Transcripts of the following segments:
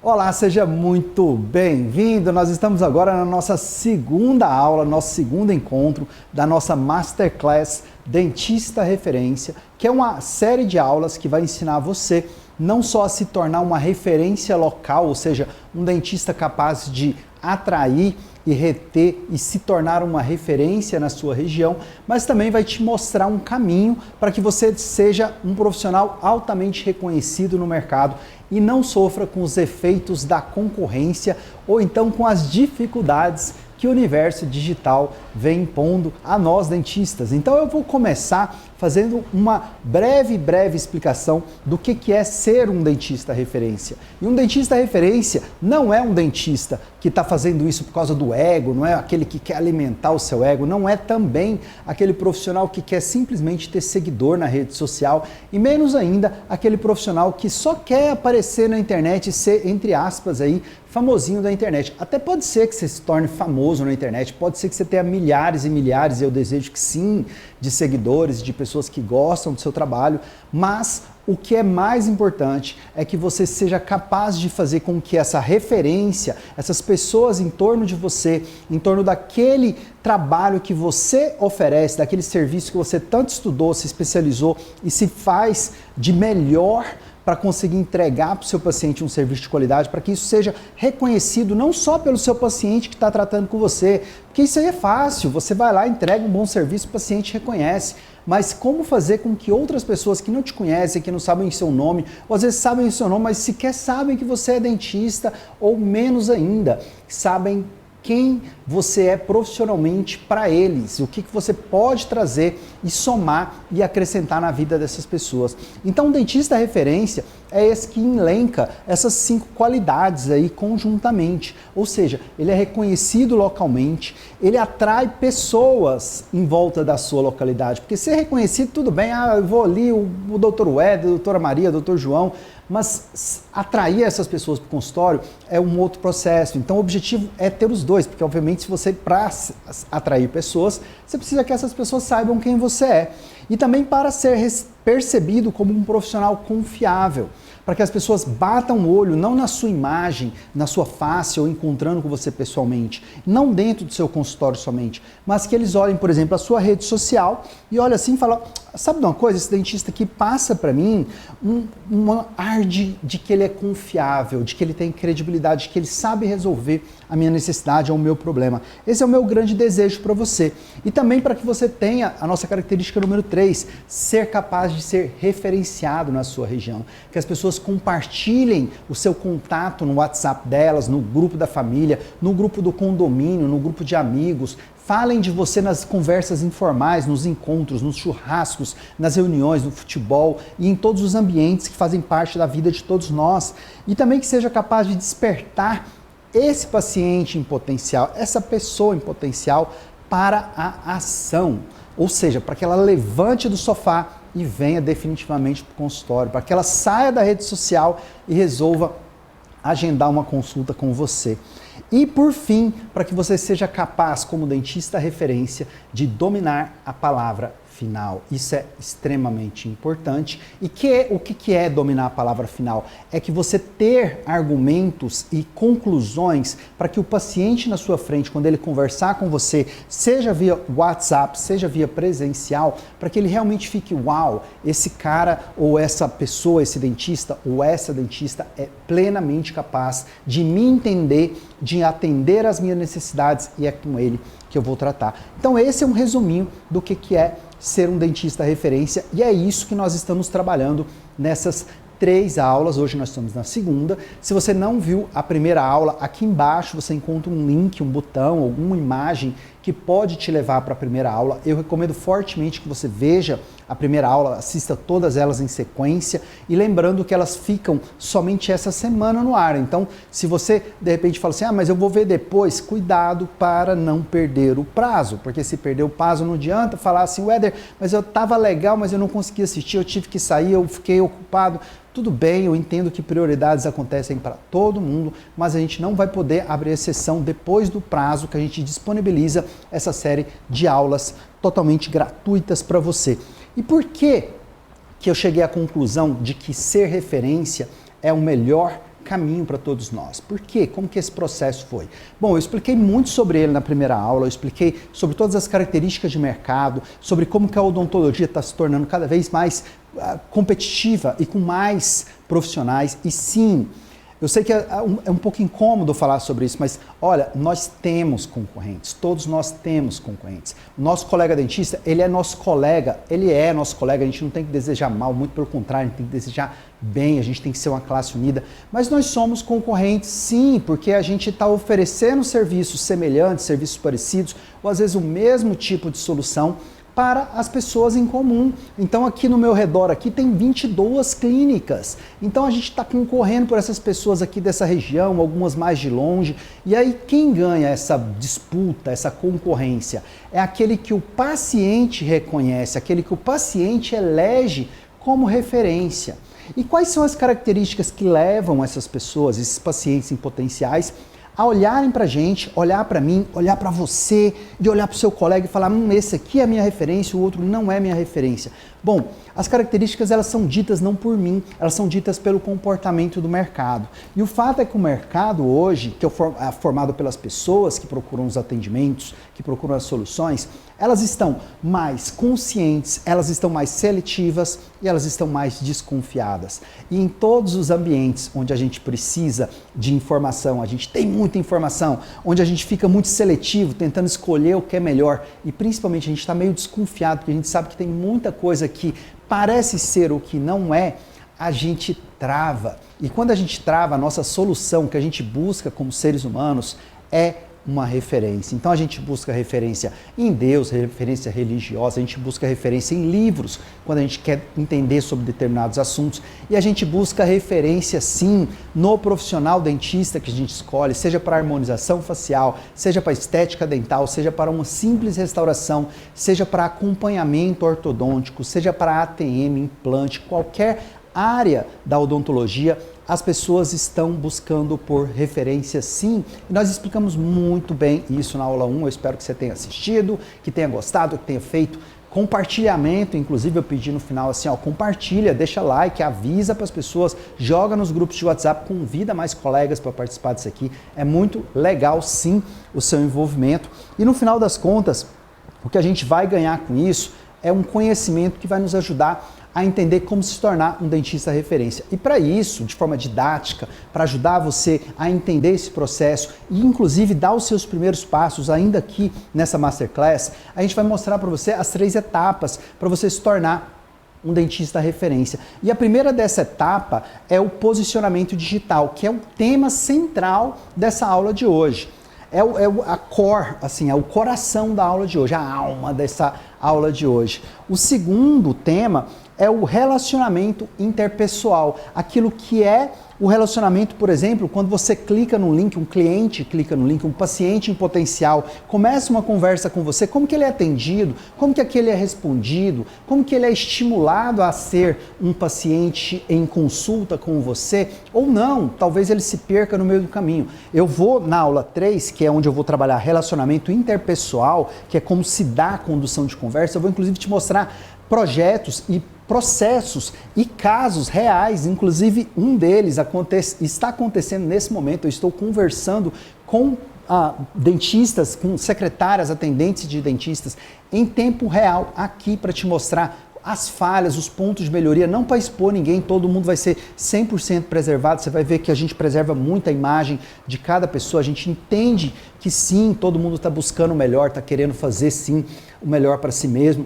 Olá, seja muito bem-vindo. Nós estamos agora na nossa segunda aula, nosso segundo encontro da nossa Masterclass Dentista Referência, que é uma série de aulas que vai ensinar você não só a se tornar uma referência local, ou seja, um dentista capaz de atrair e reter e se tornar uma referência na sua região, mas também vai te mostrar um caminho para que você seja um profissional altamente reconhecido no mercado e não sofra com os efeitos da concorrência ou então com as dificuldades que o universo digital vem impondo a nós dentistas. Então eu vou começar fazendo uma breve explicação do que é ser um dentista referência. E um dentista referência não é um dentista que está fazendo isso por causa do ego, não é aquele que quer alimentar o seu ego, não é também aquele profissional que quer simplesmente ter seguidor na rede social e menos ainda aquele profissional que só quer aparecer na internet e ser, entre aspas, aí, famosinho da internet. Até pode ser que você se torne famoso na internet, pode ser que você tenha milhares e milhares, e eu desejo que sim, de seguidores, de pessoas que gostam do seu trabalho, mas o que é mais importante é que você seja capaz de fazer com que essa referência, essas pessoas em torno de você, em torno daquele trabalho que você oferece, daquele serviço que você tanto estudou, se especializou e se faz de melhor para conseguir entregar para o seu paciente um serviço de qualidade, para que isso seja reconhecido não só pelo seu paciente que está tratando com você, porque isso aí é fácil, você vai lá, entrega um bom serviço, o paciente reconhece, mas como fazer com que outras pessoas que não te conhecem, que não sabem o seu nome, ou às vezes sabem o seu nome, mas sequer sabem que você é dentista, ou menos ainda, sabem quem você é profissionalmente para eles, o que você pode trazer e somar e acrescentar na vida dessas pessoas. Então, o dentista referência é esse que elenca essas 5 qualidades aí conjuntamente, ou seja, ele é reconhecido localmente, ele atrai pessoas em volta da sua localidade, porque ser reconhecido, tudo bem, eu vou ali, o Dr. Wed, a doutora Maria, o Dr. João, mas atrair essas pessoas para o consultório é um outro processo. Então o objetivo é ter os dois, porque obviamente se você, para atrair pessoas, você precisa que essas pessoas saibam quem você é. E também para ser percebido como um profissional confiável, para que as pessoas batam o olho não na sua imagem, na sua face ou encontrando com você pessoalmente, não dentro do seu consultório somente, mas que eles olhem, por exemplo, a sua rede social e olhem assim e falam, sabe de uma coisa, esse dentista aqui passa para mim um ar de que ele é confiável, de que ele tem credibilidade, de que ele sabe resolver a minha necessidade ou o meu problema. Esse é o meu grande desejo para você. E também para que você tenha a nossa característica número 3, ser capaz de ser referenciado na sua região. Que as pessoas compartilhem o seu contato no WhatsApp delas, no grupo da família, no grupo do condomínio, no grupo de amigos. Falem de você nas conversas informais, nos encontros, nos churrascos, nas reuniões, no futebol e em todos os ambientes que fazem parte da vida de todos nós. E também que seja capaz de despertar esse paciente em potencial, essa pessoa em potencial para a ação. Ou seja, para que ela levante do sofá e venha definitivamente para o consultório, para que ela saia da rede social e resolva agendar uma consulta com você. E por fim, para que você seja capaz, como dentista referência, de dominar a palavra final. Isso é extremamente importante. E o que é dominar a palavra final? É que você ter argumentos e conclusões para que o paciente na sua frente, quando ele conversar com você, seja via WhatsApp, seja via presencial, para que ele realmente fique, uau, esse cara ou essa pessoa, esse dentista ou essa dentista é plenamente capaz de me entender, de atender às minhas necessidades e é com ele que eu vou tratar. Então esse é um resuminho do que é ser um dentista referência e é isso que nós estamos trabalhando nessas 3 aulas. Hoje nós estamos na segunda. Se você não viu a primeira aula, aqui embaixo você encontra um link, um botão, alguma imagem que pode te levar para a primeira aula. Eu recomendo fortemente que você veja a primeira aula, assista todas elas em sequência e lembrando que elas ficam somente essa semana no ar. Então, se você de repente fala assim, mas eu vou ver depois, cuidado para não perder o prazo, porque se perder o prazo não adianta falar assim, Weder, mas eu estava legal, mas eu não consegui assistir, eu tive que sair, eu fiquei ocupado. Tudo bem, eu entendo que prioridades acontecem para todo mundo, mas a gente não vai poder abrir exceção depois do prazo que a gente disponibiliza essa série de aulas totalmente gratuitas para você. E por que eu cheguei à conclusão de que ser referência é o melhor caminho para todos nós. Por quê? Como que esse processo foi? Bom, eu expliquei muito sobre ele na primeira aula, eu expliquei sobre todas as características de mercado, sobre como que a odontologia está se tornando cada vez mais competitiva e com mais profissionais. E sim, eu sei que é um pouco incômodo falar sobre isso, mas olha, nós temos concorrentes, todos nós temos concorrentes. O nosso colega dentista, ele é nosso colega, a gente não tem que desejar mal, muito pelo contrário, a gente tem que desejar bem, a gente tem que ser uma classe unida, mas nós somos concorrentes sim, porque a gente está oferecendo serviços semelhantes, serviços parecidos, ou às vezes o mesmo tipo de solução, para as pessoas em comum. Então aqui no meu redor aqui tem 22 clínicas. Então a gente está concorrendo por essas pessoas aqui dessa região, algumas mais de longe. E aí quem ganha essa disputa, essa concorrência? É aquele que o paciente reconhece, aquele que o paciente elege como referência. E quais são as características que levam essas pessoas, esses pacientes em potenciais, a olharem para a gente, olhar para mim, olhar para você, de olhar para o seu colega e falar, esse aqui é a minha referência, o outro não é minha referência. Bom, as características elas são ditas não por mim, elas são ditas pelo comportamento do mercado. E o fato é que o mercado hoje, que é formado pelas pessoas que procuram os atendimentos, que procuram as soluções, elas estão mais conscientes, elas estão mais seletivas e elas estão mais desconfiadas. E em todos os ambientes onde a gente precisa de informação, a gente tem muita informação, onde a gente fica muito seletivo, tentando escolher o que é melhor e principalmente a gente está meio desconfiado, porque a gente sabe que tem muita coisa que parece ser o que não é, a gente trava. E quando a gente trava, a nossa solução que a gente busca como seres humanos é uma referência. Então a gente busca referência em Deus, referência religiosa, a gente busca referência em livros, quando a gente quer entender sobre determinados assuntos, e a gente busca referência sim no profissional dentista que a gente escolhe, seja para harmonização facial, seja para estética dental, seja para uma simples restauração, seja para acompanhamento ortodôntico, seja para ATM, implante, qualquer área da odontologia, as pessoas estão buscando por referência sim, e nós explicamos muito bem isso na aula 1, eu espero que você tenha assistido, que tenha gostado, que tenha feito compartilhamento, inclusive eu pedi no final assim, compartilha, deixa like, avisa para as pessoas, joga nos grupos de WhatsApp, convida mais colegas para participar disso aqui, é muito legal sim o seu envolvimento, e no final das contas, o que a gente vai ganhar com isso é um conhecimento que vai nos ajudar a entender como se tornar um dentista referência. E para isso, de forma didática, para ajudar você a entender esse processo e inclusive dar os seus primeiros passos ainda aqui nessa Masterclass, a gente vai mostrar para você as 3 etapas para você se tornar um dentista referência. E a primeira dessa etapa é o posicionamento digital, que é o tema central dessa aula de hoje. É a core, assim, é o coração da aula de hoje, a alma dessa aula de hoje. O segundo tema é o relacionamento interpessoal, aquilo que é o relacionamento, por exemplo, quando você clica no link, um cliente clica no link, um paciente em potencial, começa uma conversa com você, como que ele é atendido, como que aquele é respondido, como que ele é estimulado a ser um paciente em consulta com você, ou não, talvez ele se perca no meio do caminho. Eu vou na aula 3, que é onde eu vou trabalhar relacionamento interpessoal, que é como se dá a condução de conversa, eu vou inclusive te mostrar projetos e processos e casos reais, inclusive um deles está acontecendo nesse momento. Eu estou conversando com dentistas, com secretárias, atendentes de dentistas em tempo real aqui para te mostrar as falhas, os pontos de melhoria, não para expor ninguém, todo mundo vai ser 100% preservado, você vai ver que a gente preserva muito a imagem de cada pessoa, a gente entende que sim, todo mundo está buscando o melhor, está querendo fazer sim o melhor para si mesmo,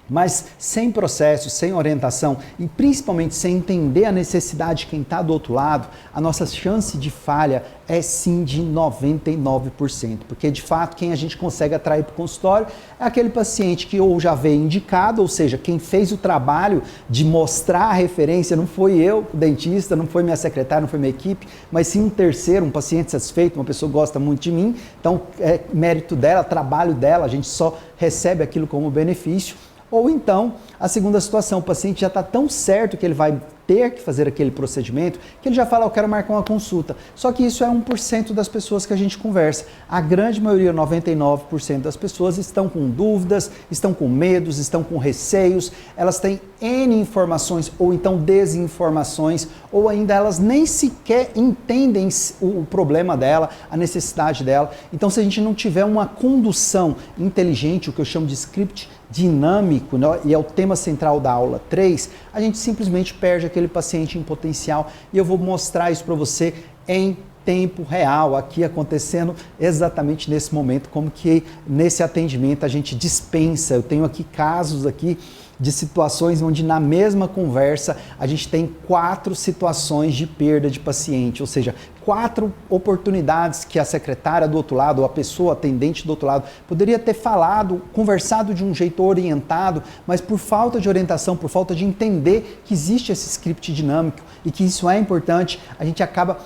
mas sem processo, sem orientação e principalmente sem entender a necessidade de quem está do outro lado, a nossa chance de falha é sim de 99%, porque de fato quem a gente consegue atrair para o consultório é aquele paciente que ou já veio indicado, ou seja, quem fez o trabalho de mostrar a referência não foi eu, o dentista, não foi minha secretária, não foi minha equipe, mas sim um terceiro, um paciente satisfeito, uma pessoa que gosta muito de mim, então é mérito dela, trabalho dela, a gente só recebe aquilo como benefício. Ou então, a segunda situação, o paciente já está tão certo que ele vai ter que fazer aquele procedimento, que ele já fala, eu quero marcar uma consulta. Só que isso é 1% das pessoas que a gente conversa. A grande maioria, 99% das pessoas estão com dúvidas, estão com medos, estão com receios, elas têm N informações ou então desinformações, ou ainda elas nem sequer entendem o problema dela, a necessidade dela. Então, se a gente não tiver uma condução inteligente, o que eu chamo de script dinâmico, né, e é o tema central da aula 3, a gente simplesmente perde aquele paciente em potencial, e eu vou mostrar isso para você em tempo real, aqui acontecendo exatamente nesse momento, como que nesse atendimento a gente dispensa. Eu tenho aqui casos aqui de situações onde na mesma conversa a gente tem 4 situações de perda de paciente, ou seja, 4 oportunidades que a secretária do outro lado, ou a pessoa atendente do outro lado, poderia ter falado, conversado de um jeito orientado, mas por falta de orientação, por falta de entender que existe esse script dinâmico e que isso é importante, a gente acaba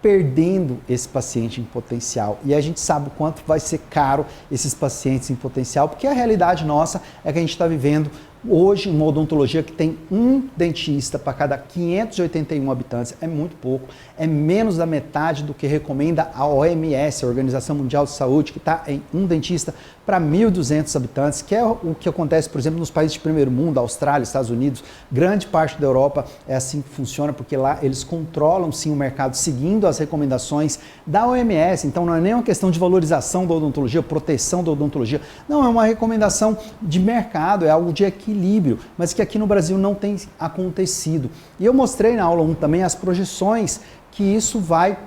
perdendo esse paciente em potencial. E a gente sabe o quanto vai ser caro esses pacientes em potencial, porque a realidade nossa é que a gente está vivendo hoje uma odontologia que tem um dentista para cada 581 habitantes. É muito pouco, é menos da metade do que recomenda a OMS, a Organização Mundial de Saúde, que está em um dentista para 1.200 habitantes, que é o que acontece, por exemplo, nos países de primeiro mundo, Austrália, Estados Unidos, grande parte da Europa é assim que funciona, porque lá eles controlam sim o mercado seguindo as recomendações da OMS. Então não é nem uma questão de valorização da odontologia, proteção da odontologia, não, é uma recomendação de mercado, é algo de equilíbrio, mas que aqui no Brasil não tem acontecido. E eu mostrei na aula 1 também as projeções que isso vai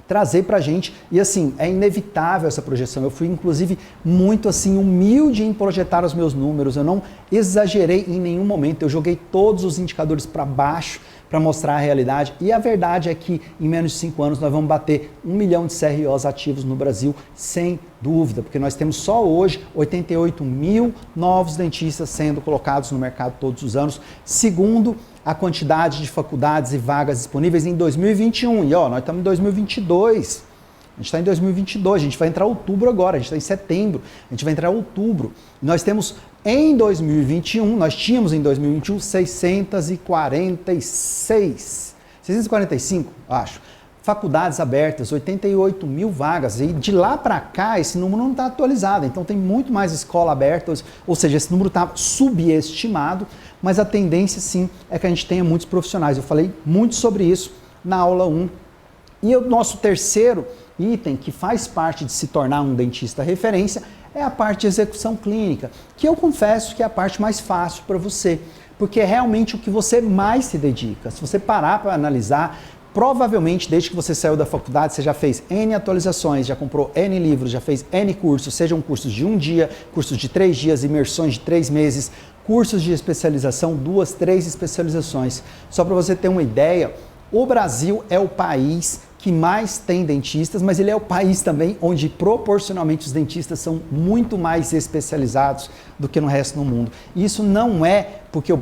trazer pra gente, e assim, é inevitável essa projeção. Eu fui inclusive muito assim humilde em projetar os meus números, eu não exagerei em nenhum momento, eu joguei todos os indicadores para baixo para mostrar a realidade, e a verdade é que em menos de 5 anos nós vamos bater 1 milhão de CROs ativos no Brasil, sem dúvida, porque nós temos só hoje 88 mil novos dentistas sendo colocados no mercado todos os anos, segundo a quantidade de faculdades e vagas disponíveis em 2021. E ó, nós estamos em 2022. A gente está em 2022, a gente vai entrar em outubro agora, a gente está em setembro, a gente vai entrar em outubro. Nós temos em 2021, nós tínhamos em 2021 645, acho, faculdades abertas, 88 mil vagas, e de lá para cá esse número não está atualizado, então tem muito mais escola aberta, ou seja, esse número está subestimado, mas a tendência sim é que a gente tenha muitos profissionais. Eu falei muito sobre isso na aula 1. E o nosso terceiro item, que faz parte de se tornar um dentista referência, é a parte de execução clínica, que eu confesso que é a parte mais fácil para você, porque é realmente o que você mais se dedica. Se você parar para analisar, provavelmente, desde que você saiu da faculdade, você já fez N atualizações, já comprou N livros, já fez N cursos, sejam cursos de 1 dia, cursos de 3 dias, imersões de 3 meses, cursos de especialização, 2, 3 especializações. Só para você ter uma ideia, o Brasil é o país que mais tem dentistas, mas ele é o país também onde proporcionalmente os dentistas são muito mais especializados do que no resto do mundo. E isso não é porque o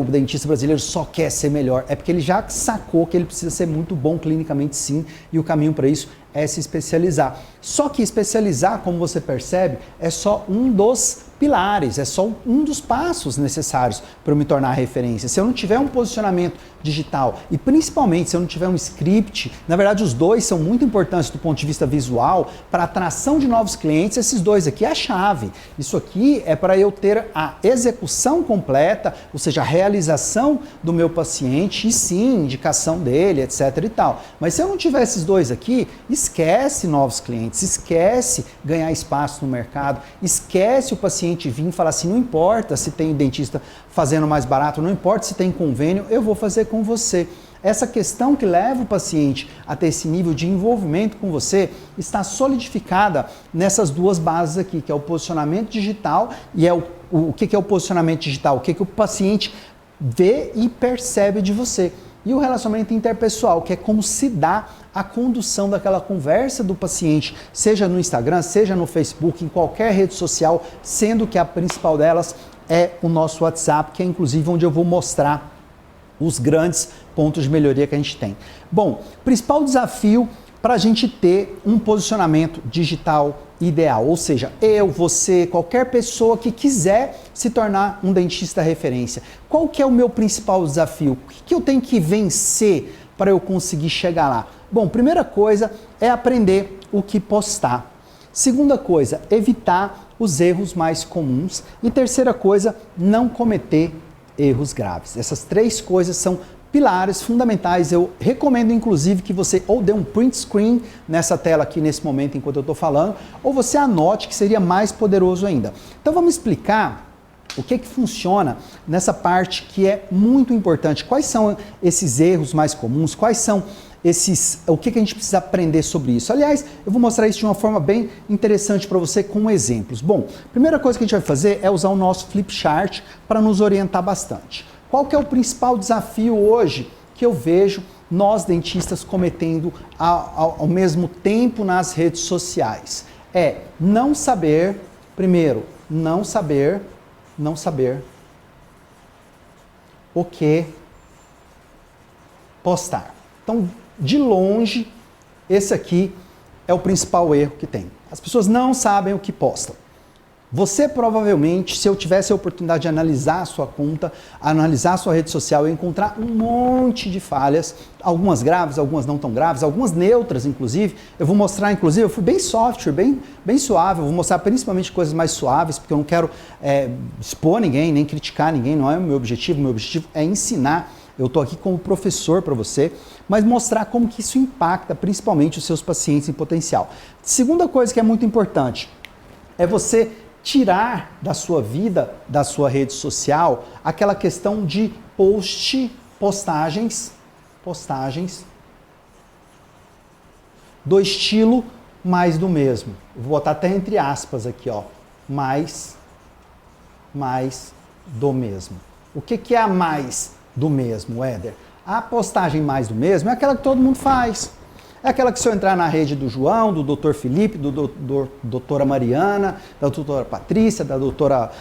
dentista brasileiro só quer ser melhor, é porque ele já sacou que ele precisa ser muito bom clinicamente sim, e o caminho para isso é se especializar. Só que especializar, como você percebe, é só um dos pilares, é só um dos passos necessários para eu me tornar referência. Se eu não tiver um posicionamento digital e principalmente se eu não tiver um script, na verdade os dois são muito importantes do ponto de vista visual para a atração de novos clientes, esses dois aqui é a chave. Isso aqui é para eu ter a execução completa, ou seja, a realização do meu paciente e sim, indicação dele, etc e tal. Mas se eu não tiver esses dois aqui, esquece novos clientes, esquece ganhar espaço no mercado, esquece o paciente vir e falar assim, não importa se tem dentista fazendo mais barato, não importa se tem convênio, eu vou fazer com você. Essa questão que leva o paciente a ter esse nível de envolvimento com você está solidificada nessas duas bases aqui, que é o posicionamento digital e o que é o posicionamento digital? O que o paciente vê e percebe de você. E o relacionamento interpessoal, que é como se dá a condução daquela conversa do paciente, seja no Instagram, seja no Facebook, em qualquer rede social, sendo que a principal delas é o nosso WhatsApp, que é inclusive onde eu vou mostrar os grandes pontos de melhoria que a gente tem. Bom, principal desafio para a gente ter um posicionamento digital ideal, ou seja, eu, você, qualquer pessoa que quiser se tornar um dentista referência. Qual que é o meu principal desafio? O que eu tenho que vencer para eu conseguir chegar lá? Bom, primeira coisa é aprender o que postar. Segunda coisa, evitar os erros mais comuns. E terceira coisa, não cometer erros graves. Essas três coisas são pilares fundamentais. Eu recomendo, inclusive, que você ou dê um print screen nessa tela aqui nesse momento enquanto eu estou falando, ou você anote, que seria mais poderoso ainda. Então vamos explicar o que funciona nessa parte que é muito importante. Quais são esses erros mais comuns? Quais são o que a gente precisa aprender sobre isso? Aliás, eu vou mostrar isso de uma forma bem interessante para você com exemplos. Bom, a primeira coisa que a gente vai fazer é usar o nosso flip chart para nos orientar bastante. Qual que é o principal desafio hoje que eu vejo nós dentistas cometendo ao mesmo tempo nas redes sociais? É não saber, primeiro, não saber o que postar. Então, de longe, esse aqui é o principal erro que tem. As pessoas não sabem o que postam. Você provavelmente, se eu tivesse a oportunidade de analisar a sua conta, analisar a sua rede social, eu ia encontrar um monte de falhas, algumas graves, algumas não tão graves, algumas neutras, inclusive. Eu vou mostrar, inclusive, eu fui bem software, bem suave, eu vou mostrar principalmente coisas mais suaves, porque eu não quero expor ninguém, nem criticar ninguém, não é o meu objetivo é ensinar. Eu estou aqui como professor para você, mas mostrar como que isso impacta principalmente os seus pacientes em potencial. Segunda coisa que é muito importante é você tirar da sua vida, da sua rede social, aquela questão de postagens do estilo mais do mesmo. Vou botar até entre aspas aqui, ó, mais do mesmo. O que é a mais do mesmo, Éder? A postagem mais do mesmo é aquela que todo mundo faz. É aquela que se eu entrar na rede do João, do Dr. Felipe, do doutora Mariana, da doutora Patrícia, da doutora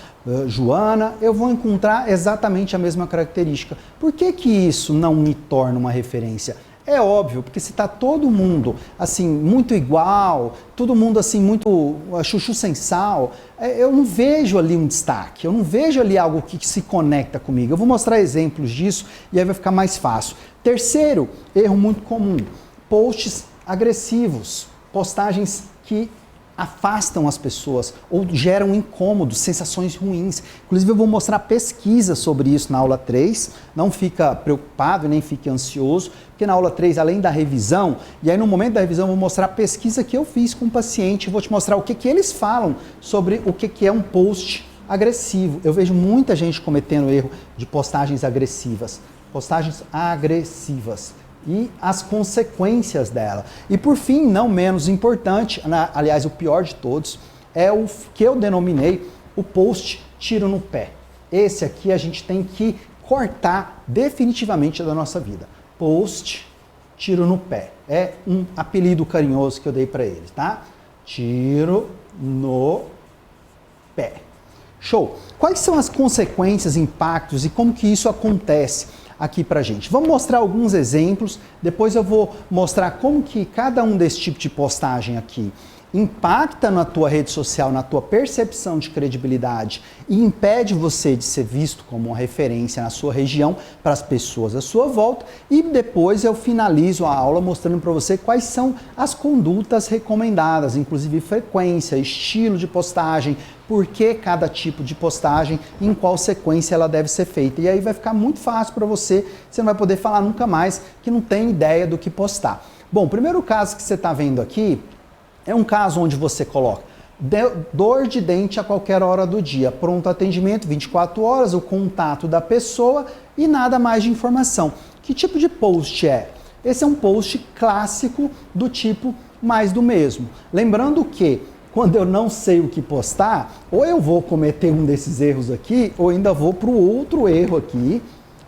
Joana, eu vou encontrar exatamente a mesma característica. Por que isso não me torna uma referência? É óbvio, porque se está todo mundo assim, muito igual, todo mundo assim, muito chuchu sem sal, eu não vejo ali um destaque, eu não vejo ali algo que se conecta comigo. Eu vou mostrar exemplos disso e aí vai ficar mais fácil. Terceiro erro muito comum, posts agressivos, postagens que afastam as pessoas ou geram incômodos, sensações ruins. Inclusive eu vou mostrar pesquisa sobre isso na aula 3, não fica preocupado nem fique ansioso, porque na aula 3, além da revisão, e aí no momento da revisão eu vou mostrar a pesquisa que eu fiz com o paciente, vou te mostrar o que eles falam sobre o que é um post agressivo. Eu vejo muita gente cometendo erro de postagens agressivas e as consequências dela. E por fim, não menos importante, aliás, o pior de todos, é o que eu denominei o post tiro no pé. Esse aqui a gente tem que cortar definitivamente da nossa vida. Post tiro no pé. É um apelido carinhoso que eu dei para ele, tá? Tiro no pé. Show! Quais são as consequências, impactos e como que isso acontece aqui pra gente? Vamos mostrar alguns exemplos, depois eu vou mostrar como que cada um desse tipo de postagem aqui impacta na tua rede social, na tua percepção de credibilidade e impede você de ser visto como uma referência na sua região para as pessoas à sua volta, e depois eu finalizo a aula mostrando para você quais são as condutas recomendadas, inclusive frequência, estilo de postagem, por que cada tipo de postagem, em qual sequência ela deve ser feita. E aí vai ficar muito fácil para você, você não vai poder falar nunca mais que não tem ideia do que postar. Bom, o primeiro caso que você está vendo aqui é um caso onde você coloca dor de dente a qualquer hora do dia, pronto atendimento 24 horas, o contato da pessoa e nada mais de informação. Que tipo de post é? Esse é um post clássico do tipo mais do mesmo. Lembrando que quando eu não sei o que postar, ou eu vou cometer um desses erros aqui, ou ainda vou para o outro erro aqui,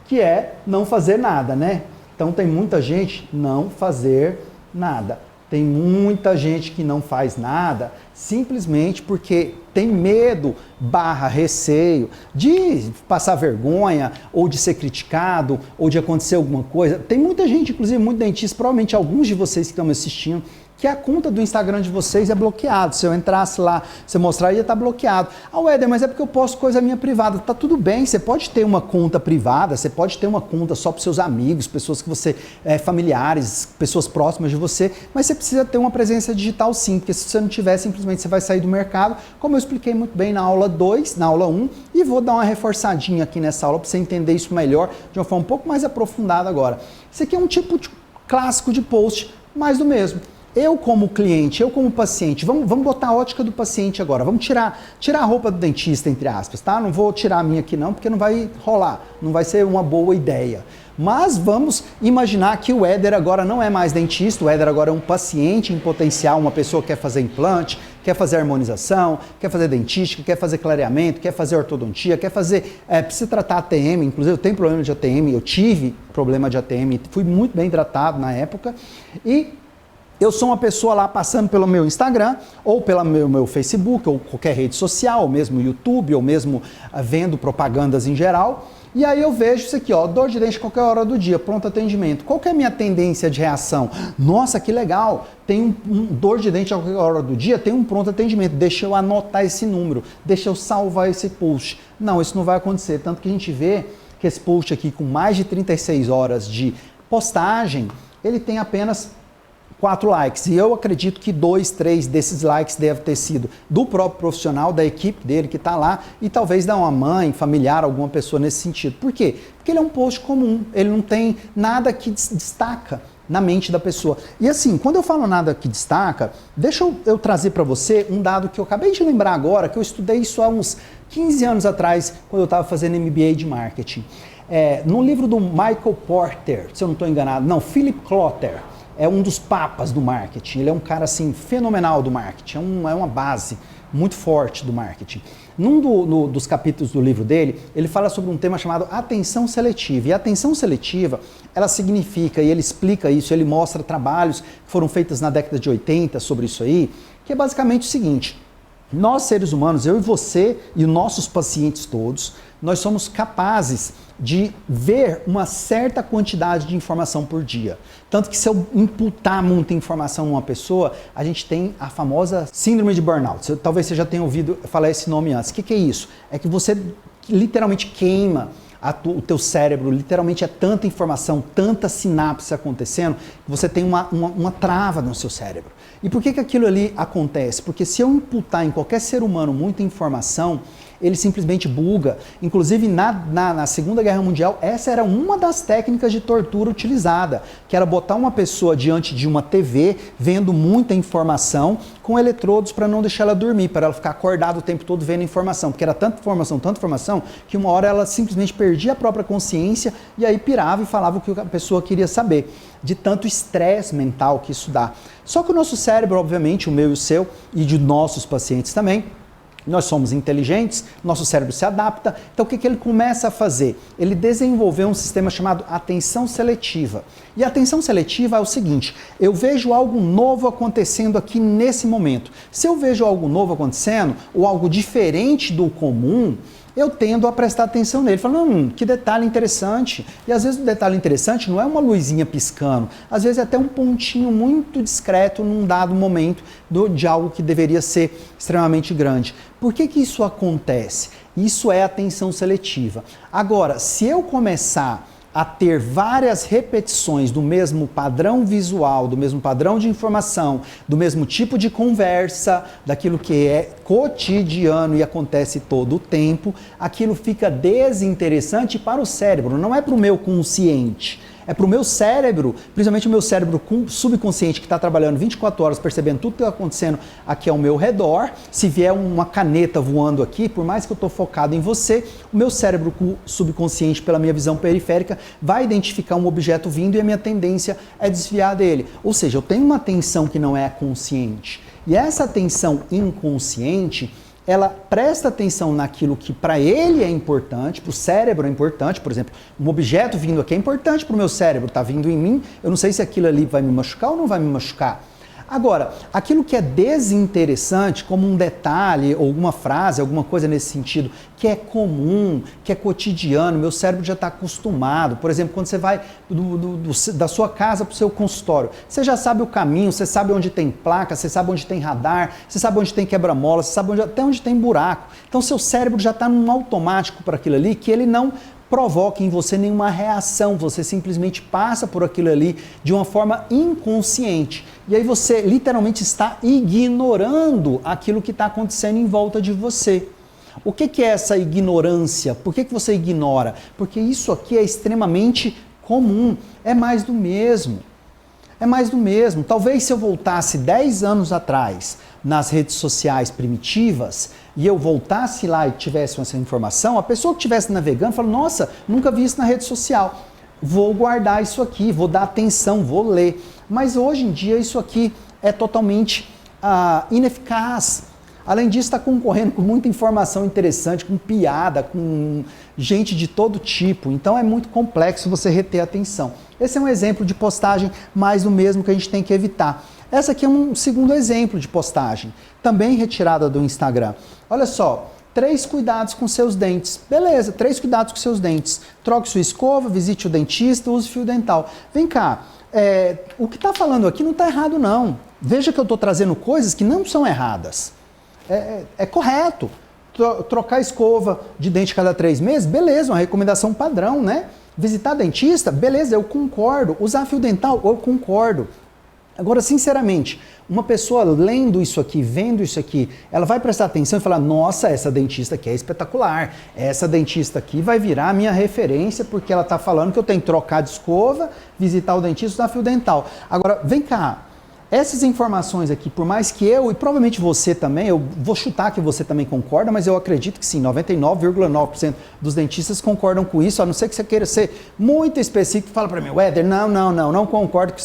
que é não fazer nada, né? Então tem muita gente não fazer nada. Tem muita gente que não faz nada simplesmente porque tem medo / receio de passar vergonha, ou de ser criticado, ou de acontecer alguma coisa. Tem muita gente, inclusive muito dentista, provavelmente alguns de vocês que estão me assistindo, que a conta do Instagram de vocês é bloqueada. Se eu entrasse lá, você mostrar, ia estar bloqueado. Ah, Éder, mas é porque eu posto coisa minha privada. Tá tudo bem, você pode ter uma conta privada, você pode ter uma conta só para seus amigos, pessoas que você, familiares, pessoas próximas de você, mas você precisa ter uma presença digital sim, porque se você não tiver, simplesmente você vai sair do mercado, como eu expliquei muito bem na aula 2, na aula 1, e vou dar uma reforçadinha aqui nessa aula para você entender isso melhor, de uma forma um pouco mais aprofundada agora. Isso aqui é um tipo clássico de post, mais do mesmo. Eu como cliente, eu como paciente, vamos botar a ótica do paciente agora, vamos tirar a roupa do dentista, entre aspas, tá? Não vou tirar a minha aqui não, porque não vai rolar, não vai ser uma boa ideia. Mas vamos imaginar que o Éder agora não é mais dentista, o Éder agora é um paciente em potencial, uma pessoa que quer fazer implante, quer fazer harmonização, quer fazer dentística, quer fazer clareamento, quer fazer ortodontia, quer fazer, precisa tratar ATM, inclusive eu tenho problema de ATM, eu tive problema de ATM, fui muito bem tratado na época, e eu sou uma pessoa lá passando pelo meu Instagram, ou pelo meu Facebook, ou qualquer rede social, ou mesmo YouTube, ou mesmo vendo propagandas em geral, e aí eu vejo isso aqui, ó, dor de dente a qualquer hora do dia, pronto atendimento. Qual que é a minha tendência de reação? Nossa, que legal, tem dor de dente a qualquer hora do dia, tem um pronto atendimento, deixa eu anotar esse número, deixa eu salvar esse post. Não, isso não vai acontecer, tanto que a gente vê que esse post aqui com mais de 36 horas de postagem, ele tem apenas 4 likes, e eu acredito que 2, 3 desses likes devem ter sido do próprio profissional, da equipe dele que está lá, e talvez da uma mãe, familiar, alguma pessoa nesse sentido. Por quê? Porque ele é um post comum, ele não tem nada que destaca na mente da pessoa. E assim, quando eu falo nada que destaca, deixa eu trazer para você um dado que eu acabei de lembrar agora, que eu estudei isso há uns 15 anos atrás, quando eu estava fazendo MBA de marketing. No livro do Michael Porter, se eu não estou enganado, não, Philip Kotler, é um dos papas do marketing, ele é um cara assim fenomenal do marketing, é uma base muito forte do marketing. Num dos capítulos do livro dele, ele fala sobre um tema chamado atenção seletiva. E a atenção seletiva, ela significa, e ele explica isso, ele mostra trabalhos que foram feitos na década de 80 sobre isso aí, que é basicamente o seguinte: nós seres humanos, eu e você e os nossos pacientes todos, nós somos capazes de ver uma certa quantidade de informação por dia. Tanto que se eu imputar muita informação numa pessoa, a gente tem a famosa síndrome de burnout. Talvez você já tenha ouvido falar esse nome antes. O que é isso? É que você literalmente queima o teu cérebro, literalmente é tanta informação, tanta sinapse acontecendo, que você tem uma trava no seu cérebro. E por que aquilo ali acontece? Porque se eu imputar em qualquer ser humano muita informação, ele simplesmente buga. Inclusive na Segunda Guerra Mundial, essa era uma das técnicas de tortura utilizada, que era botar uma pessoa diante de uma TV, vendo muita informação, com eletrodos para não deixar ela dormir, para ela ficar acordada o tempo todo vendo informação, porque era tanta informação, que uma hora ela simplesmente perdia a própria consciência e aí pirava e falava o que a pessoa queria saber, de tanto estresse mental que isso dá. Só que o nosso cérebro, obviamente, o meu e o seu, e de nossos pacientes também, nós somos inteligentes, nosso cérebro se adapta, então o que ele começa a fazer? Ele desenvolveu um sistema chamado atenção seletiva. E a atenção seletiva é o seguinte: eu vejo algo novo acontecendo aqui nesse momento. Se eu vejo algo novo acontecendo, ou algo diferente do comum, eu tendo a prestar atenção nele, falando, que detalhe interessante. E às vezes o detalhe interessante não é uma luzinha piscando, às vezes é até um pontinho muito discreto num dado momento de algo que deveria ser extremamente grande. Por que isso acontece? Isso é atenção seletiva. Agora, se eu começar a ter várias repetições do mesmo padrão visual, do mesmo padrão de informação, do mesmo tipo de conversa, daquilo que é cotidiano e acontece todo o tempo, aquilo fica desinteressante para o cérebro, não é para o meu consciente. É para o meu cérebro, principalmente o meu cérebro subconsciente que está trabalhando 24 horas percebendo tudo que está acontecendo aqui ao meu redor. Se vier uma caneta voando aqui, por mais que eu estou focado em você, o meu cérebro subconsciente, pela minha visão periférica, vai identificar um objeto vindo e a minha tendência é desviar dele. Ou seja, eu tenho uma atenção que não é consciente. E essa atenção inconsciente, ela presta atenção naquilo que para ele é importante, para o cérebro é importante. Por exemplo, um objeto vindo aqui é importante para o meu cérebro, está vindo em mim, eu não sei se aquilo ali vai me machucar ou não vai me machucar. Agora, aquilo que é desinteressante, como um detalhe, ou alguma frase, alguma coisa nesse sentido, que é comum, que é cotidiano, meu cérebro já está acostumado. Por exemplo, quando você vai da sua casa para o seu consultório, você já sabe o caminho, você sabe onde tem placa, você sabe onde tem radar, você sabe onde tem quebra-mola, você sabe até onde tem buraco. Então, seu cérebro já está num automático para aquilo ali, que ele não provoca em você nenhuma reação, você simplesmente passa por aquilo ali de uma forma inconsciente. E aí você literalmente está ignorando aquilo que está acontecendo em volta de você. O que é essa ignorância? Por que você ignora? Porque isso aqui é extremamente comum, é mais do mesmo. É mais do mesmo. Talvez se eu voltasse 10 anos atrás nas redes sociais primitivas e eu voltasse lá e tivesse essa informação, a pessoa que estivesse navegando fala, nossa, nunca vi isso na rede social. Vou guardar isso aqui, vou dar atenção, vou ler. Mas hoje em dia isso aqui é totalmente ineficaz. Além disso, está concorrendo com muita informação interessante, com piada, com gente de todo tipo. Então é muito complexo você reter a atenção. Esse é um exemplo de postagem mais do mesmo que a gente tem que evitar. Essa aqui é um segundo exemplo de postagem, também retirada do Instagram. Olha só, 3 cuidados com seus dentes. Beleza, 3 cuidados com seus dentes. Troque sua escova, visite o dentista, use fio dental. Vem cá, o que está falando aqui não está errado não. Veja que eu estou trazendo coisas que não são erradas. É correto. Trocar escova de dente cada 3 meses, beleza, uma recomendação padrão, né? Visitar dentista, beleza, eu concordo. Usar fio dental, eu concordo. Agora, sinceramente, uma pessoa lendo isso aqui, vendo isso aqui, ela vai prestar atenção e falar, nossa, essa dentista aqui é espetacular. Essa dentista aqui vai virar a minha referência porque ela está falando que eu tenho que trocar de escova, visitar o dentista, usar fio dental. Agora, vem cá. Essas informações aqui, por mais que eu, e provavelmente você também, eu vou chutar que você também concorda, mas eu acredito que sim, 99,9% dos dentistas concordam com isso, a não ser que você queira ser muito específico, fala para mim, Éder, não concordo que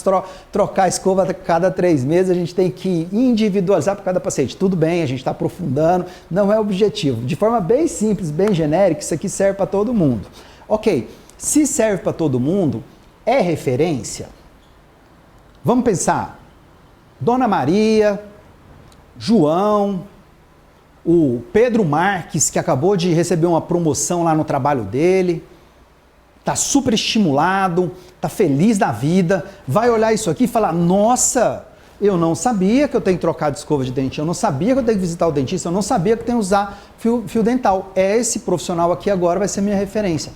trocar a escova a cada 3 meses, a gente tem que individualizar para cada paciente. Tudo bem, a gente está aprofundando, não é objetivo. De forma bem simples, bem genérica, isso aqui serve para todo mundo. Ok, se serve para todo mundo, é referência? Vamos pensar. Dona Maria, João, o Pedro Marques, que acabou de receber uma promoção lá no trabalho dele, está super estimulado, está feliz da vida, vai olhar isso aqui e falar, nossa, eu não sabia que eu tenho que trocar de escova de dente, eu não sabia que eu tenho que visitar o dentista, eu não sabia que eu tenho que usar fio dental. Esse profissional aqui agora vai ser minha referência.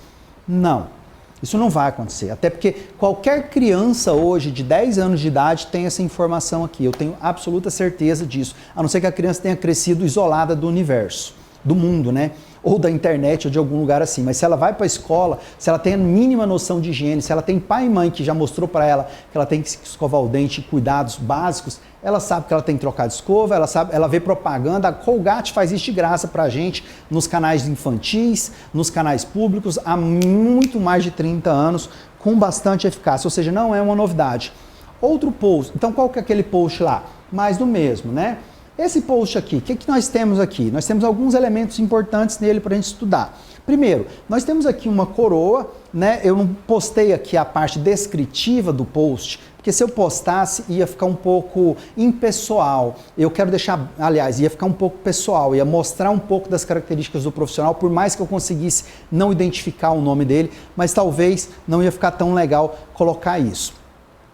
Não. Isso não vai acontecer, até porque qualquer criança hoje de 10 anos de idade tem essa informação aqui, eu tenho absoluta certeza disso, a não ser que a criança tenha crescido isolada do universo, do mundo, né? Ou da internet ou de algum lugar assim, mas se ela vai para a escola, se ela tem a mínima noção de higiene, se ela tem pai e mãe que já mostrou para ela que ela tem que escovar o dente, cuidados básicos, ela sabe que ela tem que trocar de escova, ela vê propaganda, a Colgate faz isso de graça pra gente nos canais infantis, nos canais públicos, há muito mais de 30 anos, com bastante eficácia, ou seja, não é uma novidade. Outro post, então qual que é aquele post lá? Mais do mesmo, né? Esse post aqui, o que nós temos aqui? Nós temos alguns elementos importantes nele para a gente estudar. Primeiro, nós temos aqui uma coroa, né? Eu não postei aqui a parte descritiva do post, porque se eu postasse ia ficar um pouco impessoal. Eu quero deixar, aliás, ia ficar um pouco pessoal, ia mostrar um pouco das características do profissional, por mais que eu conseguisse não identificar o nome dele, mas talvez não ia ficar tão legal colocar isso.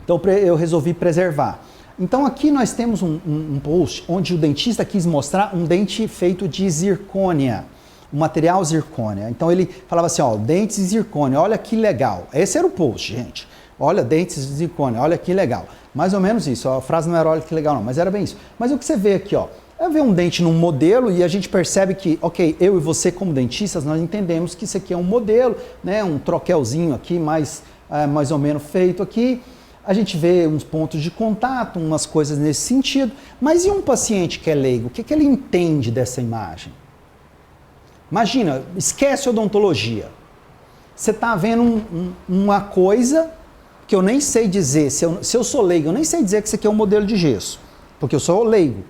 Então eu resolvi preservar. Então aqui nós temos um post onde o dentista quis mostrar um dente feito de zircônia, um material zircônia. Então ele falava assim, ó, dentes de zircônia, olha que legal. Esse era o post, gente. Olha, dentes de zircônia, olha que legal. Mais ou menos isso, a frase não era olha que legal não, mas era bem isso. Mas o que você vê aqui, ó, é ver um dente num modelo e a gente percebe que, ok, eu e você como dentistas, nós entendemos que isso aqui é um modelo, né, um troquelzinho aqui, mais ou menos feito aqui. A gente vê uns pontos de contato, umas coisas nesse sentido, mas e um paciente que é leigo, o que ele entende dessa imagem? Imagina, esquece odontologia. Você está vendo uma coisa que eu nem sei dizer, se eu sou leigo, eu nem sei dizer que isso aqui é um modelo de gesso, porque eu sou leigo.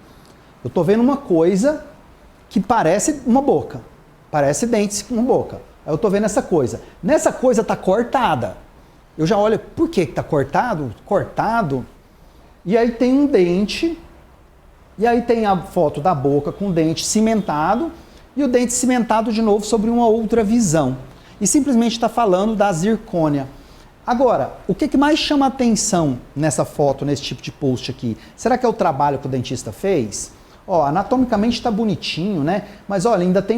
Eu estou vendo uma coisa que parece uma boca, parece dentes com uma boca. Aí eu estou vendo essa coisa. Nessa coisa está cortada. Eu já olho, por que está cortado? Cortado? e aí tem um dente, e aí tem a foto da boca com o dente cimentado, e o dente cimentado de novo sobre uma outra visão. E simplesmente está falando da zircônia. Agora, o que mais chama atenção nessa foto, nesse tipo de post aqui? Será que é o trabalho que o dentista fez? Ó, anatomicamente está bonitinho, né? Mas olha, ainda tem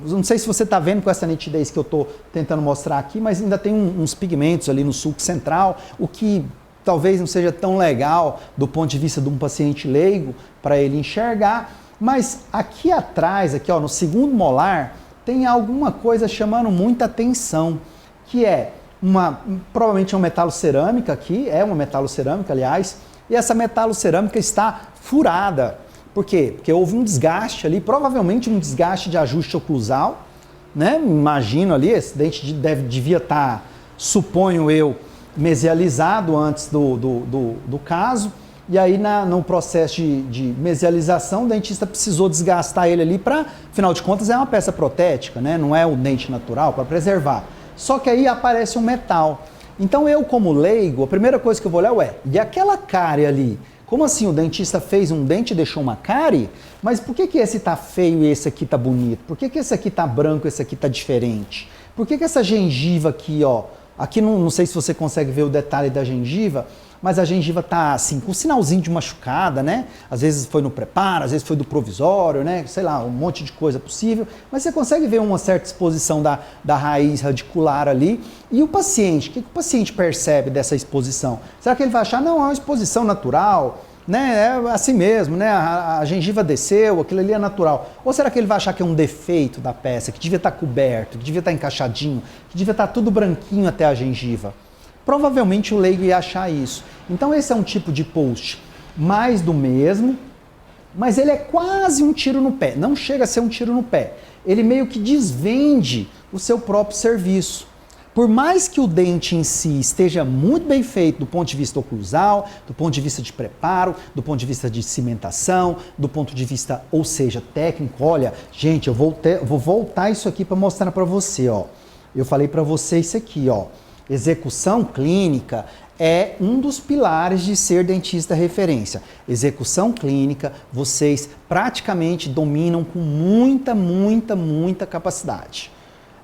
não sei se você está vendo com essa nitidez que eu estou tentando mostrar aqui, mas ainda tem uns pigmentos ali no sulco central, o que talvez não seja tão legal do ponto de vista de um paciente leigo para ele enxergar. Mas aqui atrás, aqui ó, no segundo molar, tem alguma coisa chamando muita atenção, que é provavelmente é uma metalocerâmica aqui, é uma metalocerâmica, aliás, e essa metalocerâmica está furada. Por quê? Porque houve um desgaste ali, provavelmente um desgaste de ajuste oclusal, né? Imagino ali, esse dente devia estar, suponho eu, mesializado antes do caso, e aí no processo de mesialização, o dentista precisou desgastar ele ali para, afinal de contas, é uma peça protética, né? Não é o dente natural, para preservar. Só que aí aparece um metal. Então eu, como leigo, a primeira coisa que eu vou olhar e aquela cárie ali? Como assim o dentista fez um dente e deixou uma cárie? Mas por que esse tá feio e esse aqui tá bonito? Por que esse aqui tá branco e esse aqui tá diferente? Por que essa gengiva aqui, ó? Aqui não sei se você consegue ver o detalhe da gengiva, mas a gengiva tá assim, com um sinalzinho de machucada, né? Às vezes foi no preparo, às vezes foi do provisório, né? Sei lá, um monte de coisa possível. Mas você consegue ver uma certa exposição da raiz radicular ali. E o paciente, o que o paciente percebe dessa exposição? Será que ele vai achar, não, é uma exposição natural, né? É assim mesmo, né? A gengiva desceu, aquilo ali é natural. Ou será que ele vai achar que é um defeito da peça, que devia estar coberto, que devia estar encaixadinho, que devia estar tudo branquinho até a gengiva? Provavelmente o leigo ia achar isso. Então esse é um tipo de post mais do mesmo, mas ele é quase um tiro no pé. Não chega a ser um tiro no pé. Ele meio que desvende o seu próprio serviço. Por mais que o dente em si esteja muito bem feito do ponto de vista oclusal, do ponto de vista de preparo, do ponto de vista de cimentação, do ponto de vista, ou seja, técnico, olha, gente, eu vou voltar isso aqui para mostrar para você, ó. Eu falei para você isso aqui, ó. Execução clínica é um dos pilares de ser dentista referência. Execução clínica, vocês praticamente dominam com muita capacidade.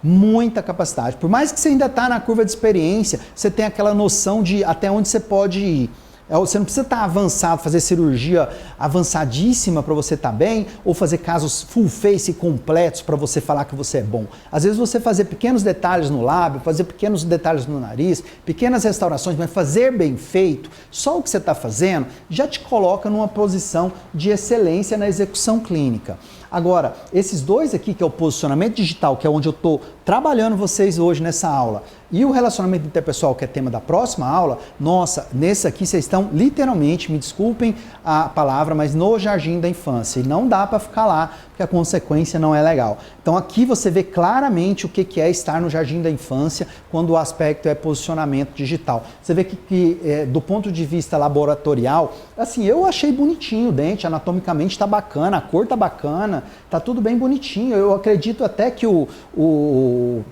Muita capacidade. Por mais que você ainda está na curva de experiência, você tem aquela noção de até onde você pode ir. Você não precisa estar avançado, fazer cirurgia avançadíssima para você estar bem, ou fazer casos full face completos para você falar que você é bom. Às vezes você fazer pequenos detalhes no lábio, fazer pequenos detalhes no nariz, pequenas restaurações, mas fazer bem feito, só o que você está fazendo já te coloca numa posição de excelência na execução clínica. Agora, esses dois aqui, que é o posicionamento digital, que é onde eu estou trabalhando vocês hoje nessa aula, e o relacionamento interpessoal, que é tema da próxima aula, nossa, nesse aqui vocês estão literalmente, me desculpem a palavra, mas no jardim da infância. E não dá para ficar lá, porque a consequência não é legal. Então aqui você vê claramente o que é estar no jardim da infância, quando o aspecto é posicionamento digital. Você vê que do ponto de vista laboratorial, assim, eu achei bonitinho o dente, anatomicamente está bacana, a cor está bacana, tá tudo bem bonitinho. Eu acredito até que o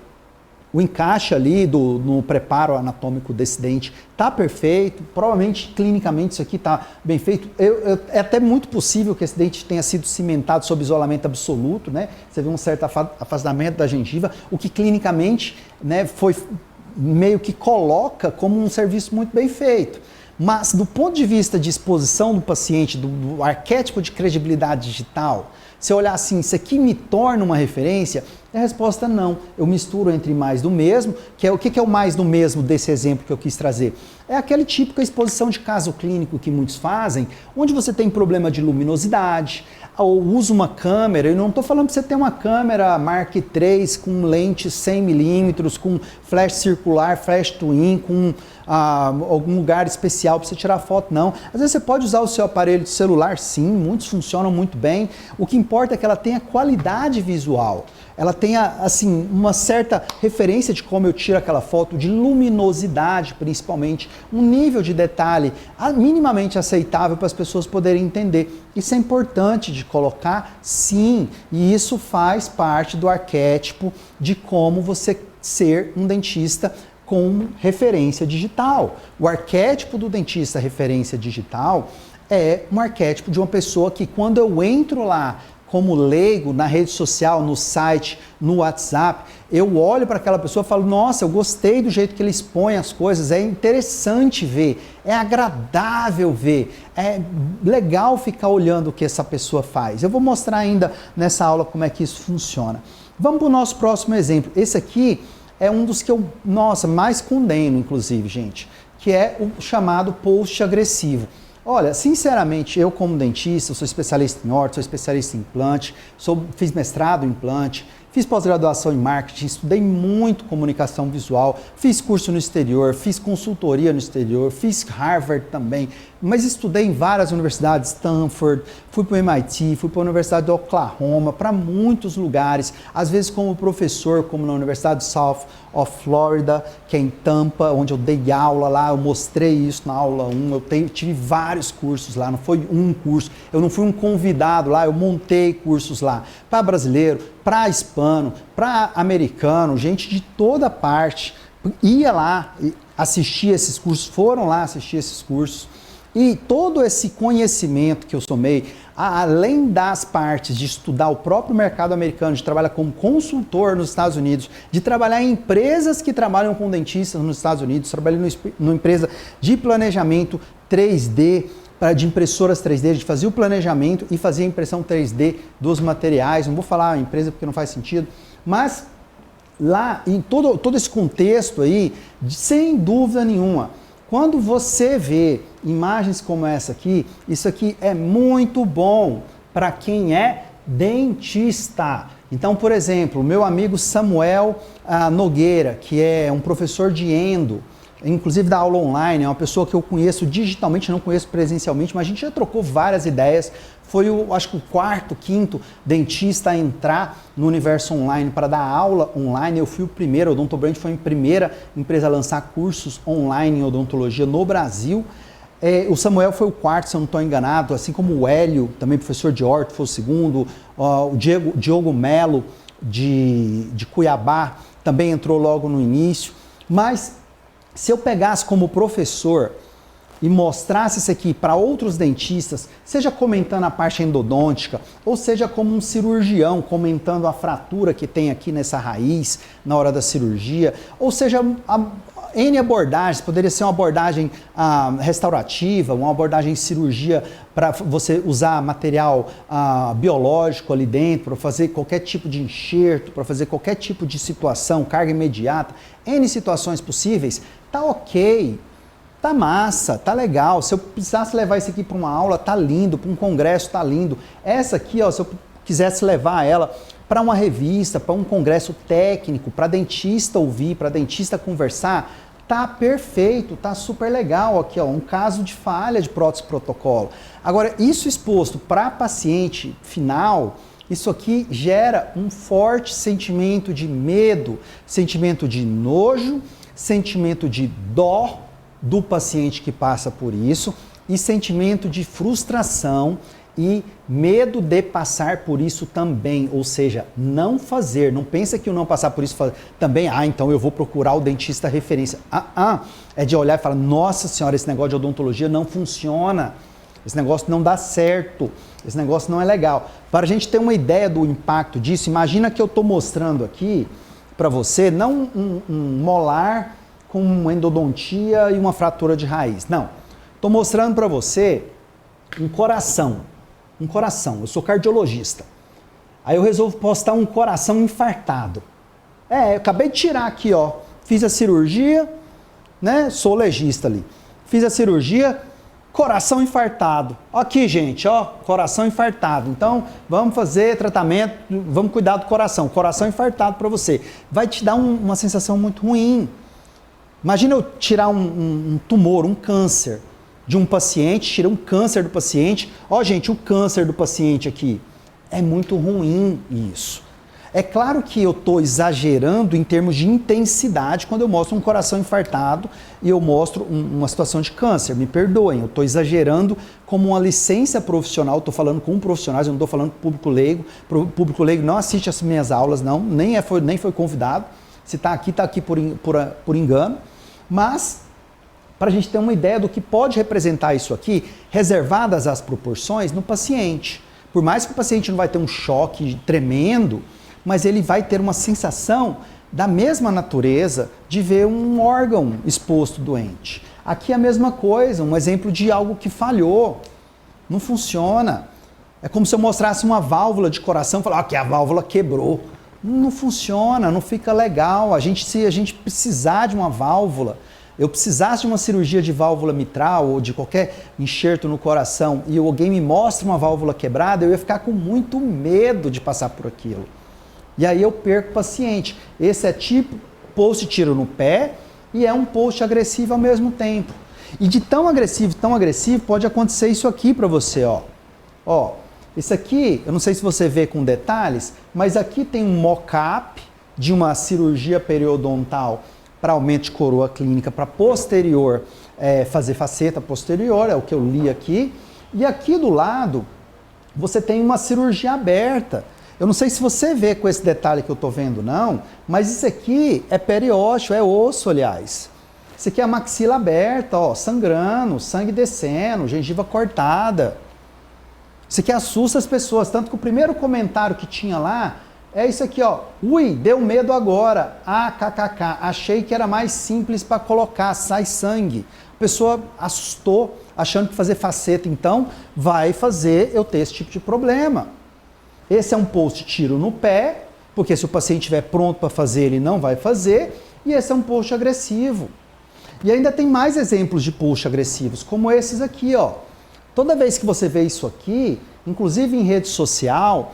encaixe ali no preparo anatômico desse dente está perfeito, provavelmente clinicamente isso aqui está bem feito. É até muito possível que esse dente tenha sido cimentado sob isolamento absoluto, né? Você vê um certo afastamento da gengiva, o que clinicamente, né, foi meio que coloca como um serviço muito bem feito. Mas do ponto de vista de exposição do paciente, do arquétipo de credibilidade digital, se eu olhar assim, isso aqui me torna uma referência? A resposta não. Eu misturo entre mais do mesmo, que é o que é o mais do mesmo desse exemplo que eu quis trazer? É aquele típico exposição de caso clínico que muitos fazem, onde você tem problema de luminosidade, ou usa uma câmera, eu não estou falando para você ter uma câmera Mark III com lente 100mm, com flash circular, flash twin, com algum lugar especial para você tirar foto, não. Às vezes você pode usar o seu aparelho de celular, sim, muitos funcionam muito bem. O que importa é que ela tenha qualidade visual. Ela tenha, assim, uma certa referência de como eu tiro aquela foto, de luminosidade, principalmente, um nível de detalhe minimamente aceitável para as pessoas poderem entender. Isso é importante de colocar, sim, e isso faz parte do arquétipo de como você ser um dentista como referência digital. O arquétipo do dentista referência digital é um arquétipo de uma pessoa que, quando eu entro lá como leigo na rede social, no site, no WhatsApp, eu olho para aquela pessoa e falo, nossa, eu gostei do jeito que ele expõe as coisas, é interessante ver, é agradável ver, é legal ficar olhando o que essa pessoa faz. Eu vou mostrar ainda nessa aula como é que isso funciona. Vamos para o nosso próximo exemplo. Esse aqui é um dos que eu, mais condeno, inclusive, gente, que é o chamado post agressivo. Olha, sinceramente, eu como dentista, sou especialista em orto, sou especialista em implante, fiz mestrado em implante, fiz pós-graduação em marketing, estudei muito comunicação visual, fiz curso no exterior, fiz consultoria no exterior, fiz Harvard também, mas estudei em várias universidades, Stanford, fui para o MIT, fui para a Universidade de Oklahoma, para muitos lugares, às vezes como professor, como na Universidade de South of Florida, que é em Tampa, onde eu dei aula lá, eu mostrei isso na aula 1, eu tive vários cursos lá, não foi um curso, eu não fui um convidado lá, eu montei cursos lá, para brasileiro, para hispano, para americano, gente de toda parte, ia lá assistir esses cursos, foram lá assistir esses cursos, e todo esse conhecimento que eu somei, além das partes de estudar o próprio mercado americano, de trabalhar como consultor nos Estados Unidos, de trabalhar em empresas que trabalham com dentistas nos Estados Unidos, trabalhei numa empresa de planejamento 3D, de impressoras 3D, de fazer o planejamento e fazer a impressão 3D dos materiais. Não vou falar a empresa porque não faz sentido, mas lá em todo esse contexto aí, sem dúvida nenhuma, quando você vê imagens como essa aqui, isso aqui é muito bom para quem é dentista. Então, por exemplo, meu amigo Samuel Nogueira, que é um professor de endo, inclusive da aula online, é uma pessoa que eu conheço digitalmente, não conheço presencialmente, mas a gente já trocou várias ideias. Foi, acho que o quarto, quinto dentista a entrar no universo online para dar aula online. Eu fui o primeiro, a Odontobrand foi a primeira empresa a lançar cursos online em odontologia no Brasil. O Samuel foi o quarto, se eu não estou enganado, assim como o Hélio, também professor de orto, foi o segundo. O Diogo Melo, de Cuiabá, também entrou logo no início. Mas se eu pegasse como professor e mostrasse isso aqui para outros dentistas, seja comentando a parte endodôntica, ou seja como um cirurgião comentando a fratura que tem aqui nessa raiz na hora da cirurgia, ou seja, N abordagens, poderia ser uma abordagem restaurativa, uma abordagem em cirurgia para você usar material biológico ali dentro, para fazer qualquer tipo de enxerto, para fazer qualquer tipo de situação, carga imediata, N situações possíveis, tá ok. Tá massa, tá legal. Se eu precisasse levar isso aqui para uma aula, tá lindo, para um congresso, tá lindo. Essa aqui, ó, se eu quisesse levar ela para uma revista, para um congresso técnico, para dentista ouvir, para dentista conversar, tá perfeito, tá super legal aqui, ó, um caso de falha de prótese protocolo. Agora, isso exposto para paciente final, isso aqui gera um forte sentimento de medo, sentimento de nojo, sentimento de dó do paciente que passa por isso e sentimento de frustração e medo de passar por isso também, ou seja, não fazer, não pensa que o não passar por isso também, então eu vou procurar o dentista referência. É de olhar e falar, nossa senhora, esse negócio de odontologia não funciona, esse negócio não dá certo, esse negócio não é legal. Para a gente ter uma ideia do impacto disso, imagina que eu estou mostrando aqui para você, não um molar com uma endodontia e uma fratura de raiz. Não. Estou mostrando para você um coração. Um coração. Eu sou cardiologista. Aí eu resolvo postar um coração infartado. Eu acabei de tirar aqui, ó. Fiz a cirurgia, né? Sou legista ali. Fiz a cirurgia, coração infartado. Aqui, gente, ó, coração infartado. Então, vamos fazer tratamento, vamos cuidar do coração. Coração infartado para você. Vai te dar uma sensação muito ruim. Imagina eu tirar um tumor, um câncer de um paciente, tirar um câncer do paciente. Ó, gente, o câncer do paciente aqui. É muito ruim isso. É claro que eu estou exagerando em termos de intensidade quando eu mostro um coração infartado e eu mostro uma situação de câncer. Me perdoem, eu estou exagerando como uma licença profissional, estou falando com profissionais, eu não estou falando com público leigo. O público leigo não assiste as minhas aulas, não, nem foi convidado. Se está aqui por engano. Mas, para a gente ter uma ideia do que pode representar isso aqui, reservadas as proporções no paciente. Por mais que o paciente não vai ter um choque tremendo, mas ele vai ter uma sensação da mesma natureza de ver um órgão exposto doente. Aqui é a mesma coisa, um exemplo de algo que falhou, não funciona. É como se eu mostrasse uma válvula de coração e falar que a válvula quebrou. Não funciona, não fica legal. Se a gente precisar de uma válvula, eu precisasse de uma cirurgia de válvula mitral ou de qualquer enxerto no coração e alguém me mostra uma válvula quebrada, eu ia ficar com muito medo de passar por aquilo. E aí eu perco o paciente. Esse é tipo post-tiro no pé e é um post agressivo ao mesmo tempo. E de tão agressivo, pode acontecer isso aqui para você, ó. Ó, esse aqui, eu não sei se você vê com detalhes, mas aqui tem um mock-up de uma cirurgia periodontal para aumento de coroa clínica para posterior, fazer faceta posterior, é o que eu li aqui. E aqui do lado, você tem uma cirurgia aberta. Eu não sei se você vê com esse detalhe que eu estou vendo, não, mas isso aqui é periósteo, é osso, aliás. Isso aqui é a maxila aberta, ó, sangrando, sangue descendo, gengiva cortada. Isso aqui assusta as pessoas, tanto que o primeiro comentário que tinha lá é isso aqui, ó. Ui, deu medo agora. KKK. Achei que era mais simples para colocar, sai sangue. A pessoa assustou, achando que fazer faceta, então, vai fazer eu ter esse tipo de problema. Esse é um post-tiro no pé, porque se o paciente estiver pronto para fazer, ele não vai fazer. E esse é um post agressivo. E ainda tem mais exemplos de post agressivos, como esses aqui, ó. Toda vez que você vê isso aqui, inclusive em rede social,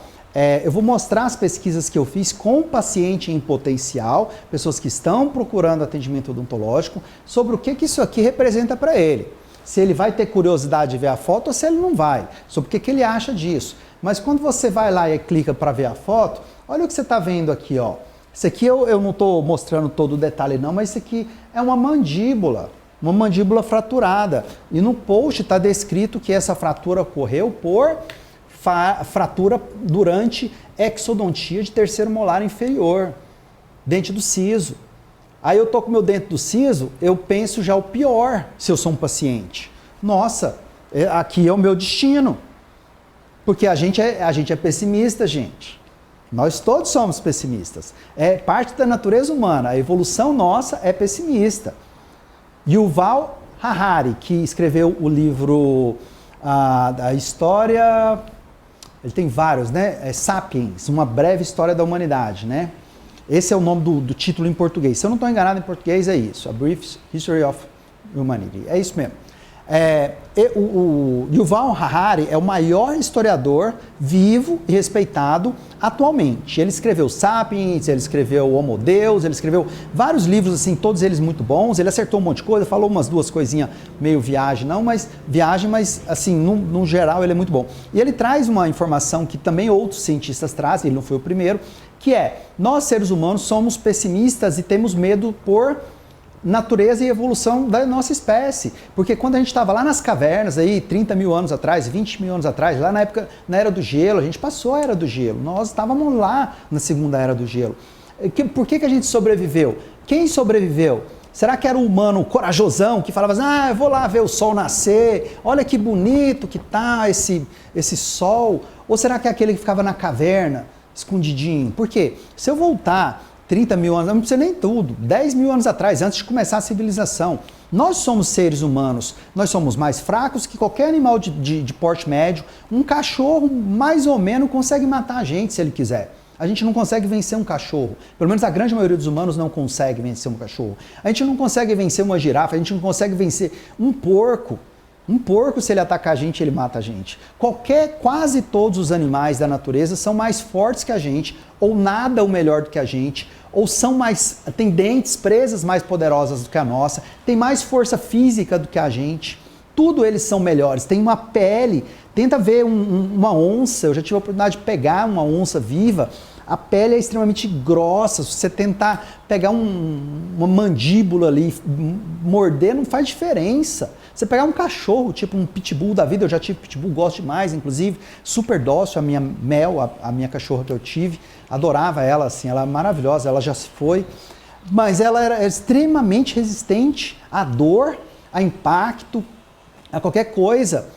eu vou mostrar as pesquisas que eu fiz com o paciente em potencial, pessoas que estão procurando atendimento odontológico, sobre o que isso aqui representa para ele. Se ele vai ter curiosidade de ver a foto ou se ele não vai, sobre o que ele acha disso. Mas quando você vai lá e clica para ver a foto, olha o que você está vendo aqui, ó. Isso aqui eu não estou mostrando todo o detalhe não, mas isso aqui é uma mandíbula fraturada. E no post está descrito que essa fratura ocorreu por fratura durante exodontia de terceiro molar inferior, dente do siso. Aí eu tô com o meu dente do siso, eu penso já o pior se eu sou um paciente. Nossa, aqui é o meu destino. Porque a gente é pessimista, gente. Nós todos somos pessimistas. É parte da natureza humana. A evolução nossa é pessimista. Yuval Harari, que escreveu o livro da história... Ele tem vários, né? Sapiens, uma breve história da humanidade, né? Esse é o nome do título em português. Se eu não estou enganado em português, é isso. A Brief History of Humanity. É isso mesmo. O Yuval Harari é o maior historiador vivo e respeitado atualmente. Ele escreveu Sapiens, ele escreveu Homo Deus, ele escreveu vários livros, assim, todos eles muito bons. Ele acertou um monte de coisa, falou umas duas coisinhas meio viagem, mas assim, no geral ele é muito bom. E ele traz uma informação que também outros cientistas trazem, ele não foi o primeiro, que é, nós seres humanos somos pessimistas e temos medo por natureza e evolução da nossa espécie. Porque quando a gente estava lá nas cavernas, aí, 30 mil anos atrás, 20 mil anos atrás, lá na Era do Gelo, a gente passou a Era do Gelo. Nós estávamos lá na segunda Era do Gelo. Por que a gente sobreviveu? Quem sobreviveu? Será que era o humano corajosão que falava assim, eu vou lá ver o sol nascer, olha que bonito que tá esse sol? Ou será que é aquele que ficava na caverna, escondidinho? Por quê? Se eu voltar 30 mil anos, não precisa nem tudo, 10 mil anos atrás, antes de começar a civilização. Nós somos seres humanos, nós somos mais fracos que qualquer animal de porte médio. Um cachorro, mais ou menos, consegue matar a gente se ele quiser. A gente não consegue vencer um cachorro. Pelo menos a grande maioria dos humanos não consegue vencer um cachorro. A gente não consegue vencer uma girafa, a gente não consegue vencer um porco. Um porco, se ele atacar a gente, ele mata a gente. Quase todos os animais da natureza são mais fortes que a gente, ou nadam melhor do que a gente, ou têm dentes, presas mais poderosas do que a nossa, têm mais força física do que a gente. Tudo eles são melhores, tem uma pele. Tenta ver uma onça, eu já tive a oportunidade de pegar uma onça viva, a pele é extremamente grossa, se você tentar pegar uma mandíbula ali, morder, não faz diferença. Você pegar um cachorro, tipo um pitbull da vida, eu já tive pitbull, gosto demais, inclusive, super dócil, a minha Mel, a minha cachorra que eu tive, adorava ela, assim, ela é maravilhosa, ela já se foi. mas ela era extremamente resistente à dor, a impacto, a qualquer coisa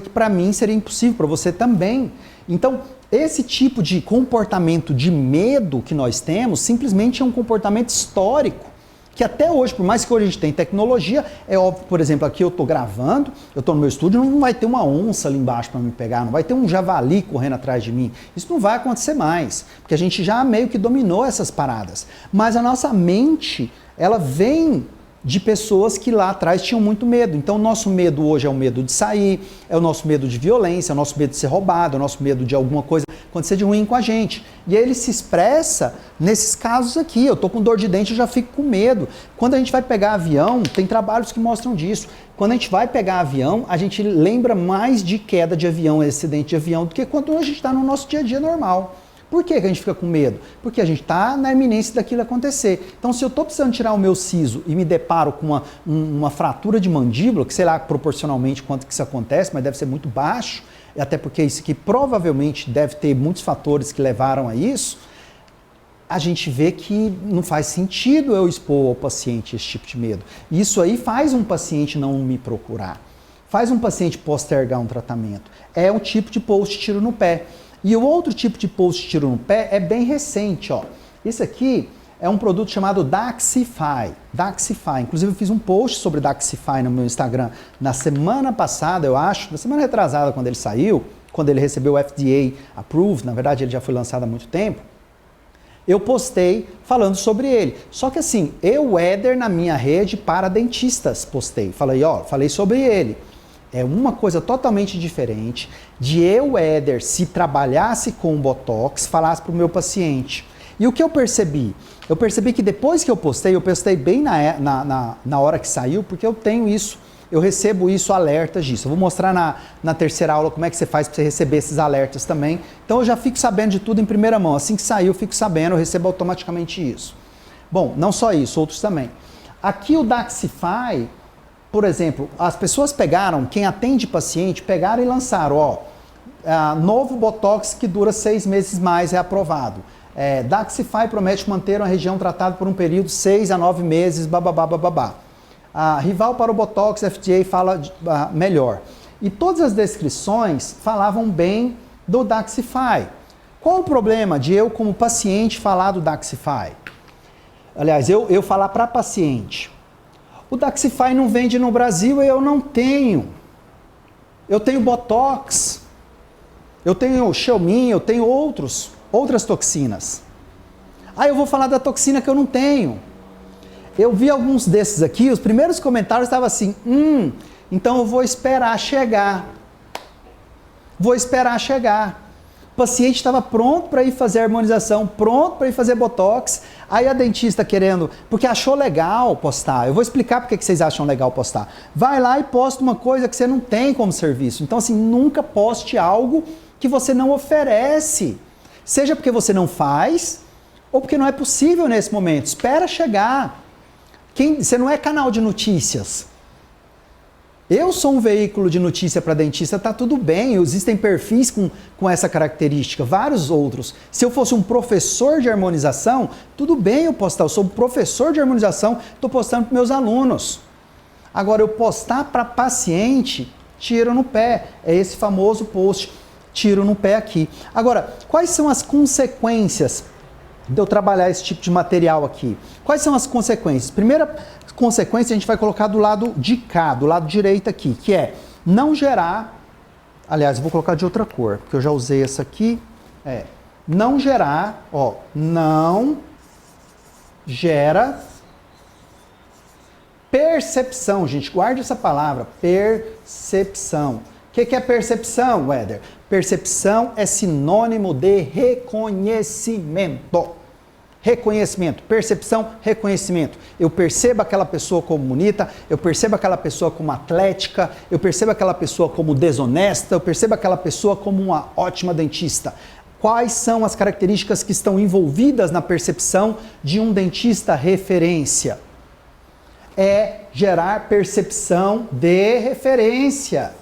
que para mim seria impossível, para você também. Então, esse tipo de comportamento de medo que nós temos, simplesmente é um comportamento histórico, que até hoje, por mais que hoje a gente tenha tecnologia, é óbvio, por exemplo, aqui eu estou gravando, eu estou no meu estúdio, não vai ter uma onça ali embaixo para me pegar, não vai ter um javali correndo atrás de mim. Isso não vai acontecer mais, porque a gente já meio que dominou essas paradas. Mas a nossa mente, ela vem de pessoas que lá atrás tinham muito medo. Então o nosso medo hoje é o medo de sair, é o nosso medo de violência, é o nosso medo de ser roubado, é o nosso medo de alguma coisa acontecer de ruim com a gente. E aí ele se expressa nesses casos aqui. Eu tô com dor de dente, eu já fico com medo. Quando a gente vai pegar avião, tem trabalhos que mostram disso. Quando a gente vai pegar avião, a gente lembra mais de queda de avião, acidente de avião, do que quando a gente está no nosso dia a dia normal. Por que a gente fica com medo? Porque a gente está na iminência daquilo acontecer. Então, se eu estou precisando tirar o meu siso e me deparo com uma fratura de mandíbula, que sei lá proporcionalmente quanto que isso acontece, mas deve ser muito baixo, até porque isso aqui provavelmente deve ter muitos fatores que levaram a isso, a gente vê que não faz sentido eu expor ao paciente esse tipo de medo. Isso aí faz um paciente não me procurar, faz um paciente postergar um tratamento. É um tipo de post tiro no pé. E o outro tipo de post tiro no pé é bem recente, ó. Esse aqui é um produto chamado Daxxify. Daxxify. Inclusive eu fiz um post sobre Daxxify no meu Instagram na semana passada, eu acho, na semana retrasada, quando ele saiu, quando ele recebeu o FDA Approved, na verdade ele já foi lançado há muito tempo. Eu postei falando sobre ele. Só que assim, eu, Éder, na minha rede para dentistas, postei. Falei sobre ele. É uma coisa totalmente diferente de eu, Éder, se trabalhasse com Botox, falasse para o meu paciente. E o que eu percebi? Eu percebi que depois que eu postei bem na hora que saiu, porque eu tenho isso, eu recebo isso, alertas disso. Eu vou mostrar na terceira aula como é que você faz para você receber esses alertas também. Então eu já fico sabendo de tudo em primeira mão. Assim que saiu, eu fico sabendo, eu recebo automaticamente isso. Bom, não só isso, outros também. Aqui o Daxxify, por exemplo, as pessoas pegaram, quem atende paciente, pegaram e lançaram, ó, novo Botox que dura 6 meses mais, é aprovado. Daxxify promete manter uma região tratada por um período de 6 a 9 meses, bababá, bababá. Rival para o Botox, FDA fala melhor. E todas as descrições falavam bem do Daxxify. Qual o problema de eu, como paciente, falar do Daxxify? Aliás, eu falar para paciente. O Daxxify não vende no Brasil e eu não tenho. Eu tenho Botox, eu tenho Xelmin, eu tenho outras toxinas. Aí eu vou falar da toxina que eu não tenho. Eu vi alguns desses aqui, os primeiros comentários estavam assim, então eu vou esperar chegar. Vou esperar chegar. O paciente estava pronto para ir fazer harmonização, pronto para ir fazer Botox, aí a dentista querendo, porque achou legal postar. Eu vou explicar porque que vocês acham legal postar. Vai lá e posta uma coisa que você não tem como serviço. Então assim, nunca poste algo que você não oferece. Seja porque você não faz, ou porque não é possível nesse momento. Espera chegar. Você não é canal de notícias. Eu sou um veículo de notícia para dentista, tá tudo bem, existem perfis com essa característica, vários outros. Se eu fosse um professor de harmonização, tudo bem eu postar, eu sou um professor de harmonização, estou postando para meus alunos. Agora, eu postar para paciente, tiro no pé, é esse famoso post, tiro no pé aqui. Agora, quais são as consequências de eu trabalhar esse tipo de material aqui? Quais são as consequências? Primeira consequência a gente vai colocar do lado de cá, do lado direito aqui, que é não gerar, aliás, eu vou colocar de outra cor, porque eu já usei essa aqui, não gerar, ó, não gera percepção, gente, guarde essa palavra, percepção. O que é percepção, Éder? Percepção é sinônimo de reconhecimento. Reconhecimento, percepção, reconhecimento. Eu percebo aquela pessoa como bonita, eu percebo aquela pessoa como atlética, eu percebo aquela pessoa como desonesta, eu percebo aquela pessoa como uma ótima dentista. Quais são as características que estão envolvidas na percepção de um dentista referência? É gerar percepção de referência.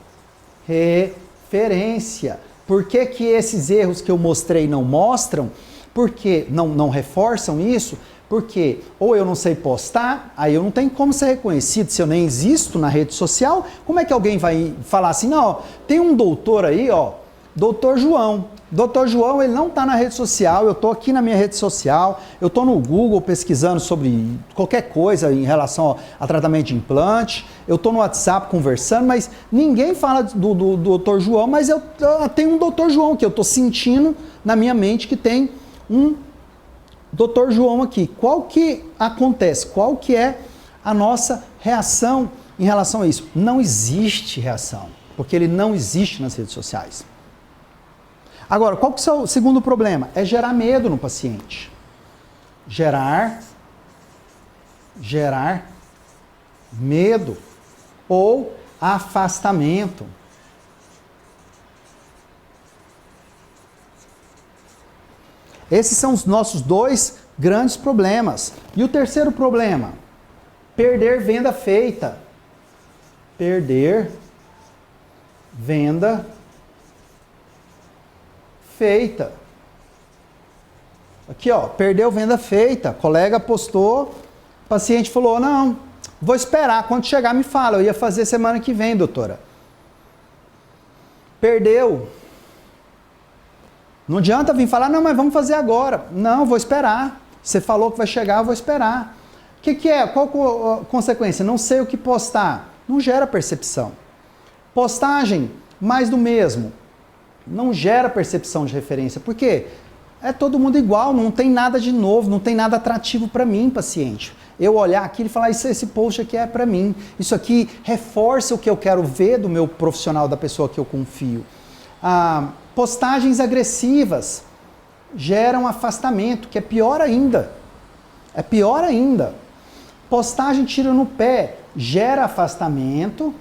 Referência. Por que que esses erros que eu mostrei não mostram? Porque não reforçam isso? Porque ou eu não sei postar, aí eu não tenho como ser reconhecido. Se eu nem existo na rede social, como é que alguém vai falar assim, não, tem um doutor aí, ó, doutor João. Doutor João, ele não está na rede social, eu estou aqui na minha rede social, eu estou no Google pesquisando sobre qualquer coisa em relação a tratamento de implante, eu estou no WhatsApp conversando, mas ninguém fala do doutor João, mas eu tenho um doutor João, que eu estou sentindo na minha mente que tem um doutor João aqui. Qual que acontece? Qual que é a nossa reação em relação a isso? Não existe reação, porque ele não existe nas redes sociais. Agora, qual que é o segundo problema? É gerar medo no paciente. Gerar medo ou afastamento. Esses são os nossos dois grandes problemas. E o terceiro problema? Perder venda feita. Perder venda feita. Aqui, ó, perdeu venda feita. Colega postou, o paciente falou, não, vou esperar, quando chegar me fala, eu ia fazer semana que vem, doutora. Perdeu. Não adianta vir falar, não, mas vamos fazer agora. Não, vou esperar. Você falou que vai chegar, eu vou esperar. O que é? Qual a consequência? Não sei o que postar. Não gera percepção. Postagem, mais do mesmo. Não gera percepção de referência. Por quê? É todo mundo igual, não tem nada de novo, não tem nada atrativo para mim, paciente. Eu olhar aqui e falar, esse post aqui é para mim. Isso aqui reforça o que eu quero ver do meu profissional, da pessoa que eu confio. Postagens agressivas geram afastamento, que é pior ainda. É pior ainda. Postagem tira no pé, gera afastamento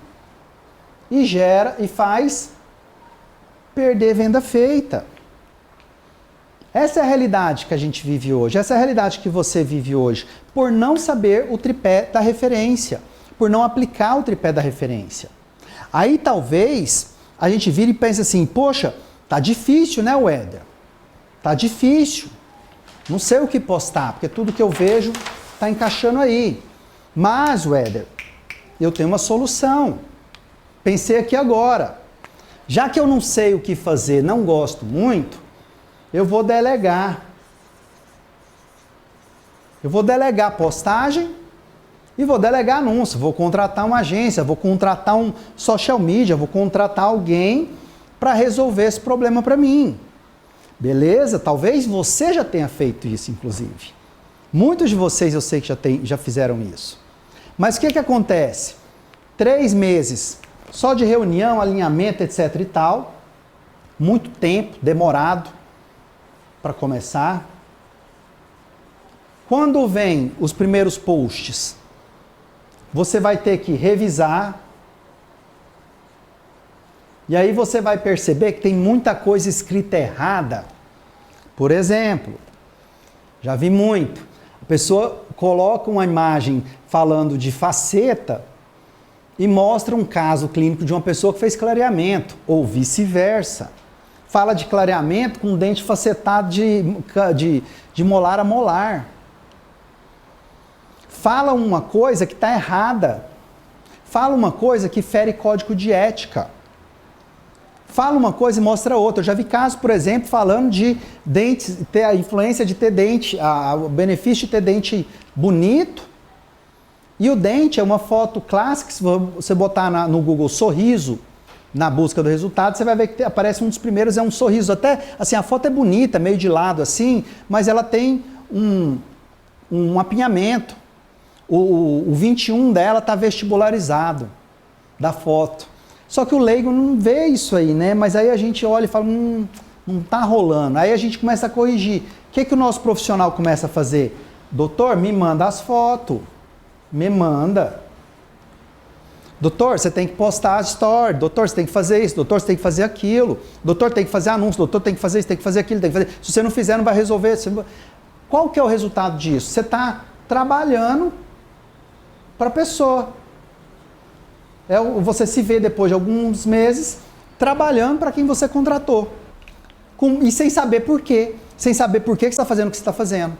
e faz perder venda feita. Essa é a realidade que a gente vive hoje, essa é a realidade que você vive hoje, por não saber o tripé da referência, por não aplicar o tripé da referência. Aí talvez a gente vire e pense assim, poxa, tá difícil, né, Weder? Tá difícil. Não sei o que postar, porque tudo que eu vejo tá encaixando aí. Mas, Weder, eu tenho uma solução. Pensei aqui agora. Já que eu não sei o que fazer, não gosto muito, eu vou delegar. Eu vou delegar postagem e vou delegar anúncio. Vou contratar uma agência, vou contratar um social media, vou contratar alguém para resolver esse problema para mim. Beleza? Talvez você já tenha feito isso, inclusive. Muitos de vocês eu sei que já fizeram isso. Mas o que acontece? 3 meses só de reunião, alinhamento, etc e tal. Muito tempo, demorado para começar. Quando vem os primeiros posts, você vai ter que revisar. E aí você vai perceber que tem muita coisa escrita errada. Por exemplo, já vi muito. A pessoa coloca uma imagem falando de faceta e mostra um caso clínico de uma pessoa que fez clareamento, ou vice-versa. Fala de clareamento com dente facetado de molar a molar. Fala uma coisa que está errada. Fala uma coisa que fere código de ética. Fala uma coisa e mostra outra. Eu já vi casos, por exemplo, falando de dentes, ter a influência de ter dente, o benefício de ter dente bonito. E o dente é uma foto clássica, se você botar no Google sorriso, na busca do resultado, você vai ver que aparece um dos primeiros, é um sorriso. Até, assim, a foto é bonita, meio de lado assim, mas ela tem um apinhamento. O 21 dela está vestibularizado, da foto. Só que o leigo não vê isso aí, né? Mas aí a gente olha e fala, não está rolando. Aí a gente começa a corrigir. O que o nosso profissional começa a fazer? Doutor, me manda as fotos. Me manda. Doutor, você tem que postar a story. Doutor, você tem que fazer isso. Doutor, você tem que fazer aquilo. Doutor, tem que fazer anúncio. Doutor, tem que fazer isso, tem que fazer aquilo, tem que fazer. Se você não fizer, não vai resolver. Qual que é o resultado disso? Você está trabalhando para a pessoa. Você se vê depois de alguns meses trabalhando para quem você contratou. E sem saber por quê. Sem saber por que você está fazendo o que você está fazendo.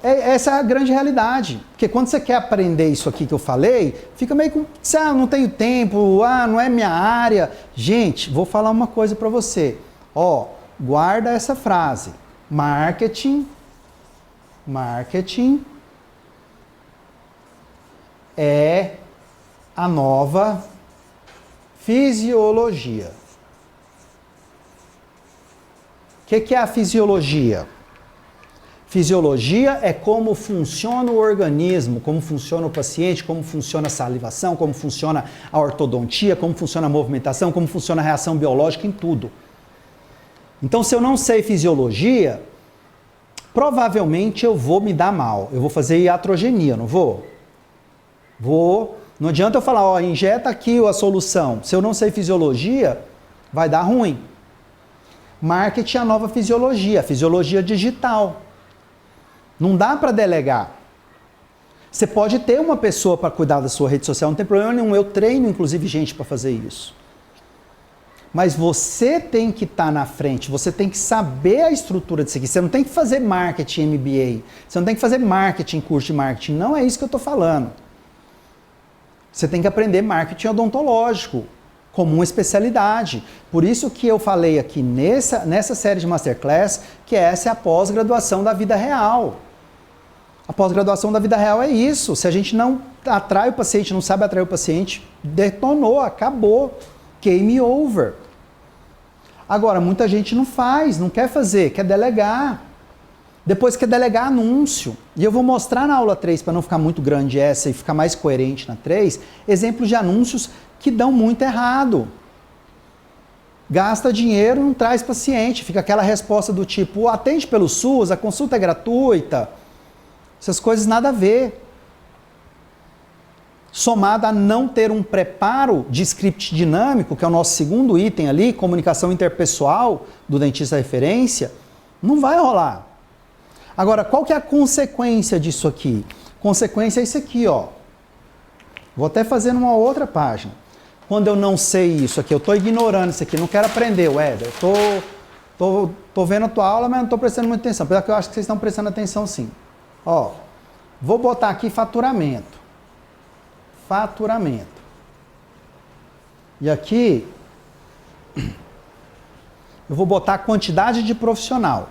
Essa é a grande realidade. Porque quando você quer aprender isso aqui que eu falei, fica meio com, não tenho tempo, não é minha área. Gente, vou falar uma coisa para você. Ó, guarda essa frase. Marketing é a nova fisiologia. O que é a fisiologia? Fisiologia é como funciona o organismo, como funciona o paciente, como funciona a salivação, como funciona a ortodontia, como funciona a movimentação, como funciona a reação biológica em tudo. Então, se eu não sei fisiologia, provavelmente eu vou me dar mal. Eu vou fazer iatrogenia, não vou? Vou. Não adianta eu falar, ó, injeta aqui a solução. Se eu não sei fisiologia, vai dar ruim. Marketing é a nova fisiologia, a fisiologia digital. Não dá para delegar. Você pode ter uma pessoa para cuidar da sua rede social, não tem problema nenhum. Eu treino, inclusive, gente para fazer isso. Mas você tem que estar na frente, você tem que saber a estrutura disso aqui. Você não tem que fazer marketing MBA, você não tem que fazer marketing, curso de marketing. Não é isso que eu estou falando. Você tem que aprender marketing odontológico como uma especialidade. Por isso que eu falei aqui nessa série de Masterclass que essa é a pós-graduação da vida real. A pós-graduação da vida real é isso. Se a gente não atrai o paciente, não sabe atrair o paciente, detonou, acabou. Game over. Agora, muita gente não faz, não quer fazer, quer delegar. Depois quer delegar anúncio. E eu vou mostrar na aula 3, para não ficar muito grande essa e ficar mais coerente na 3, exemplos de anúncios que dão muito errado. Gasta dinheiro, não traz paciente. Fica aquela resposta do tipo, atende pelo SUS, a consulta é gratuita. Essas coisas nada a ver. Somada a não ter um preparo de script dinâmico, que é o nosso segundo item ali, comunicação interpessoal do dentista referência, não vai rolar. Agora, qual que é a consequência disso aqui? Consequência é isso aqui, ó. Vou até fazer numa outra página. Quando eu não sei isso aqui, eu estou ignorando isso aqui, não quero aprender, Éder. Tô vendo a tua aula, mas não estou prestando muita atenção. Apesar que eu acho que vocês estão prestando atenção sim. Ó, vou botar aqui faturamento. Faturamento. E aqui, eu vou botar quantidade de profissional.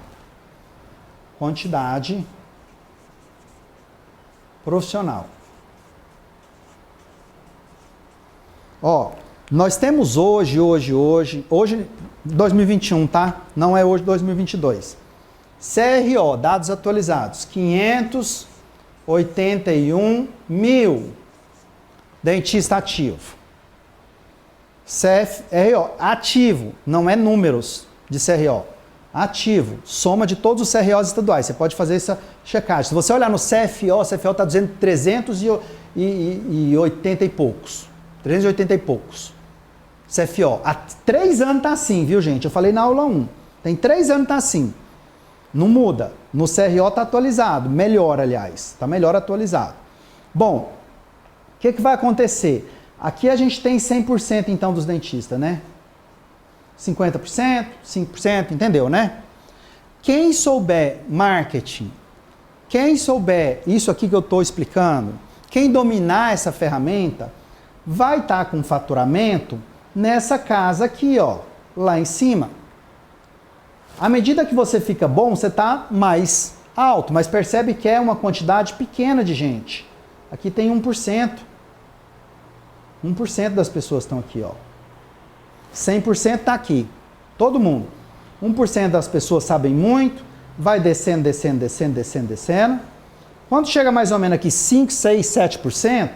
Quantidade profissional. Ó, nós temos hoje, 2021, tá? Não é hoje 2022. CRO, dados atualizados, 581 mil. Dentista ativo. CRO, ativo, não é números de CRO. Ativo, soma de todos os CROs estaduais. Você pode fazer essa checagem. Se você olhar no CFO, o CFO está dizendo 380 e poucos. 380 e poucos. CFO. Há 3 anos está assim, viu, gente? Eu falei na aula 1. Tem 3 anos está assim. Não muda. No CRO está atualizado. Melhor, aliás. Está melhor atualizado. Bom, o que vai acontecer? Aqui a gente tem 100% então dos dentistas, né? 50%, 5%, entendeu, né? Quem souber marketing, quem souber isso aqui que eu estou explicando, quem dominar essa ferramenta, vai estar com faturamento nessa casa aqui, ó, lá em cima. À medida que você fica bom, você está mais alto, mas percebe que é uma quantidade pequena de gente. Aqui tem 1%. 1% das pessoas estão aqui, ó. 100% está aqui. Todo mundo. 1% das pessoas sabem muito, vai descendo, descendo, descendo, descendo, descendo. Quando chega mais ou menos aqui 5, 6, 7%,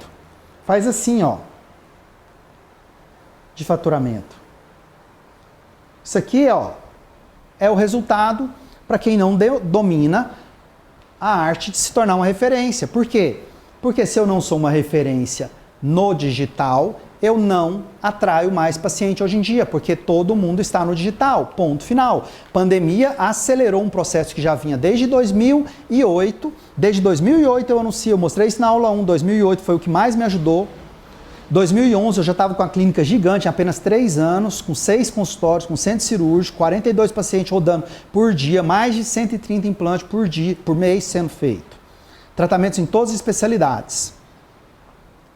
faz assim, ó, de faturamento. Isso aqui, ó, é o resultado para quem não domina a arte de se tornar uma referência. Por quê? Porque se eu não sou uma referência no digital, eu não atraio mais paciente hoje em dia, porque todo mundo está no digital, ponto final. Pandemia acelerou um processo que já vinha desde 2008. Desde 2008 eu anuncio, eu mostrei isso na aula 1, 2008 foi o que mais me ajudou. 2011 eu já estava com a clínica gigante, em apenas 3 anos, com 6 consultórios, com centro cirúrgico, 42 pacientes rodando por dia, mais de 130 implantes por dia, por mês sendo feito. Tratamentos em todas as especialidades.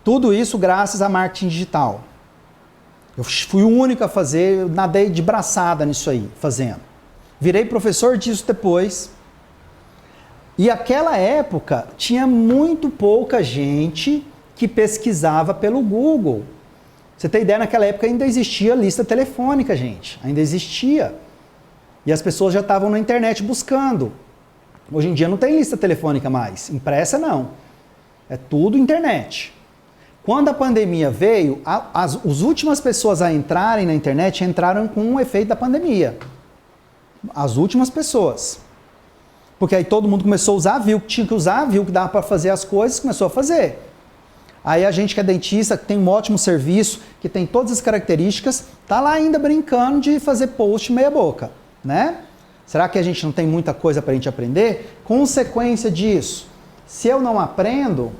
Tudo isso graças a marketing digital. Eu fui o único a fazer, eu nadei de braçada nisso aí, fazendo. Virei professor disso depois. E aquela época tinha muito pouca gente que pesquisava pelo Google. Você tem ideia, naquela época ainda existia lista telefônica, gente. Ainda existia. E as pessoas já estavam na internet buscando. Hoje em dia não tem lista telefônica mais. Impressa não. É tudo internet. Quando a pandemia veio, as últimas pessoas a entrarem na internet entraram com o efeito da pandemia. As últimas pessoas. Porque aí todo mundo começou a usar, viu que tinha que usar, viu que dava para fazer as coisas, começou a fazer. Aí a gente que é dentista, que tem um ótimo serviço, que tem todas as características, tá lá ainda brincando de fazer post meia boca, né? Será que a gente não tem muita coisa para a gente aprender? Consequência disso, se eu não aprendo,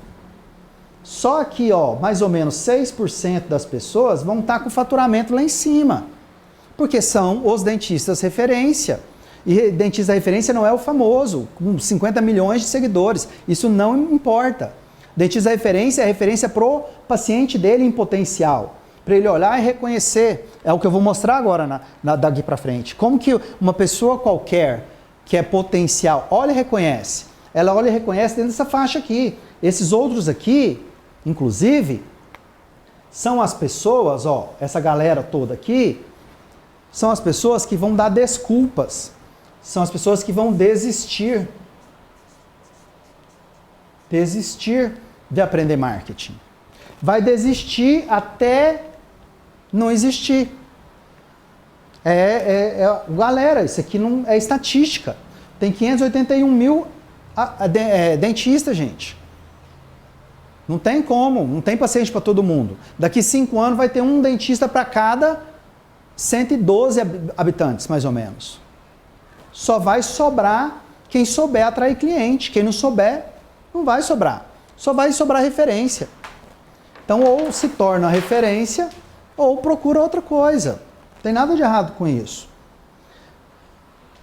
só aqui, ó, mais ou menos 6% das pessoas vão estar com o faturamento lá em cima. Porque são os dentistas referência. E dentista referência não é o famoso, com 50 milhões de seguidores. Isso não importa. Dentista referência é referência pro paciente dele em potencial. Para ele olhar e reconhecer. É o que eu vou mostrar agora daqui para frente. Como que uma pessoa qualquer que é potencial olha e reconhece. Ela olha e reconhece dentro dessa faixa aqui. Esses outros aqui, inclusive, são as pessoas, ó, essa galera toda aqui, são as pessoas que vão dar desculpas. São as pessoas que vão desistir. Desistir de aprender marketing. Vai desistir até não existir. Galera, isso aqui não é estatística. Tem 581 mil dentistas, gente. Não tem como, não tem paciente para todo mundo. Daqui 5 anos vai ter um dentista para cada 112 habitantes, mais ou menos. Só vai sobrar quem souber atrair cliente. Quem não souber, não vai sobrar. Só vai sobrar referência. Então, ou se torna referência, ou procura outra coisa. Não tem nada de errado com isso.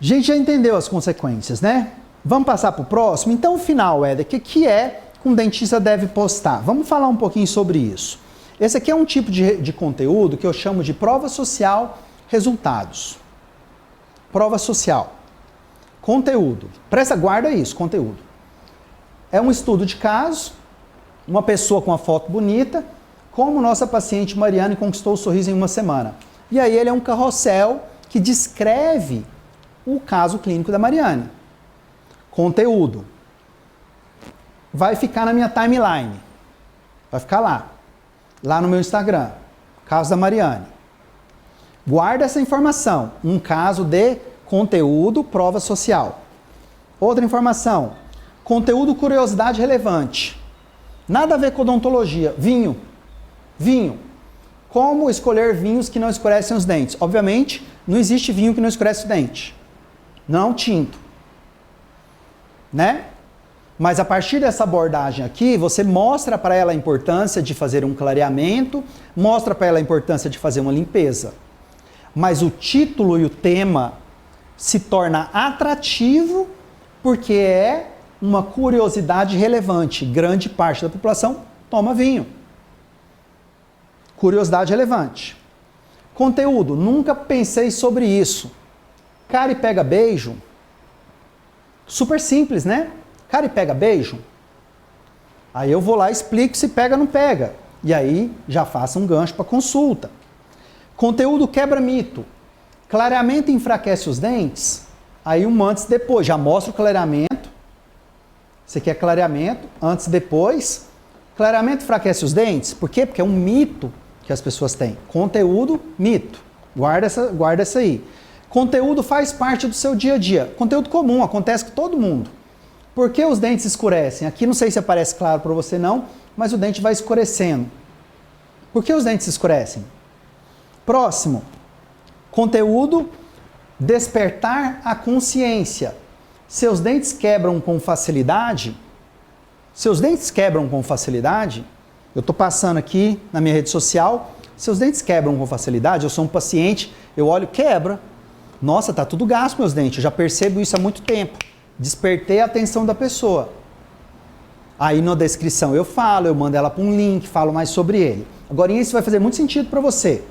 A gente já entendeu as consequências, né? Vamos passar para o próximo? Então, o final, Éder, o que é que um dentista deve postar? Vamos falar um pouquinho sobre isso. Esse aqui é um tipo de conteúdo que eu chamo de prova social resultados. Prova social. Conteúdo. Guarda isso, conteúdo. É um estudo de caso, uma pessoa com uma foto bonita, como nossa paciente Mariane conquistou o sorriso em uma semana. E aí ele é um carrossel que descreve o caso clínico da Mariane. Conteúdo. Vai ficar na minha timeline. Vai ficar lá. Lá no meu Instagram. Caso da Mariane. Guarda essa informação. Um caso de conteúdo, prova social. Outra informação. Conteúdo, curiosidade relevante. Nada a ver com odontologia. Vinho. Vinho. Como escolher vinhos que não escurecem os dentes? Obviamente, não existe vinho que não escurece o dente. Não tinto. Né? Mas a partir dessa abordagem aqui, você mostra para ela a importância de fazer um clareamento, mostra para ela a importância de fazer uma limpeza. Mas o título e o tema se torna atrativo porque é uma curiosidade relevante. Grande parte da população toma vinho. Curiosidade relevante. Conteúdo. Nunca pensei sobre isso. Cara e pega beijo. Super simples, né? Cara e pega beijo. Aí eu vou lá e explico se pega ou não pega. E aí já faço um gancho para consulta. Conteúdo quebra mito. Clareamento enfraquece os dentes. Aí um antes e depois. Já mostra o clareamento. Você quer clareamento, antes e depois. Clareamento enfraquece os dentes. Por quê? Porque é um mito que as pessoas têm. Conteúdo, mito. Guarda essa aí. Conteúdo faz parte do seu dia a dia. Conteúdo comum, acontece com todo mundo. Por que os dentes escurecem? Aqui não sei se aparece claro para você não, mas o dente vai escurecendo. Por que os dentes escurecem? Próximo. Conteúdo, despertar a consciência. Seus dentes quebram com facilidade? Seus dentes quebram com facilidade? Eu estou passando aqui na minha rede social. Seus dentes quebram com facilidade? Eu sou um paciente, eu olho, quebra. Nossa, tá tudo gasto meus dentes. Eu já percebo isso há muito tempo. Despertei a atenção da pessoa. Aí na descrição eu falo, eu mando ela para um link, falo mais sobre ele. Agora isso vai fazer muito sentido para você.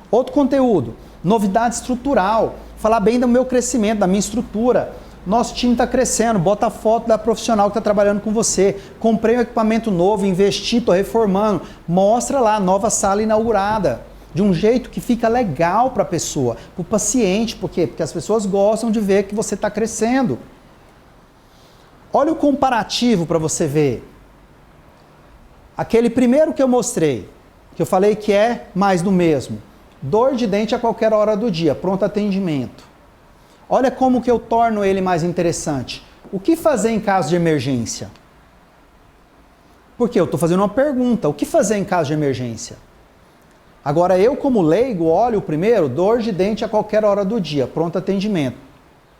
Outro conteúdo, novidade estrutural, falar bem do meu crescimento, da minha estrutura. Nosso time está crescendo, bota a foto da profissional que está trabalhando com você. Comprei um equipamento novo, investi, estou reformando. Mostra lá a nova sala inaugurada. De um jeito que fica legal para a pessoa, para o paciente. Por quê? Porque as pessoas gostam de ver que você está crescendo. Olha o comparativo para você ver. Aquele primeiro que eu mostrei, que eu falei que é mais do mesmo. Dor de dente a qualquer hora do dia, pronto atendimento. Olha como que eu torno ele mais interessante. O que fazer em caso de emergência? Porque eu estou fazendo uma pergunta. O que fazer em caso de emergência? Agora eu, como leigo, olho o primeiro, dor de dente a qualquer hora do dia, pronto atendimento.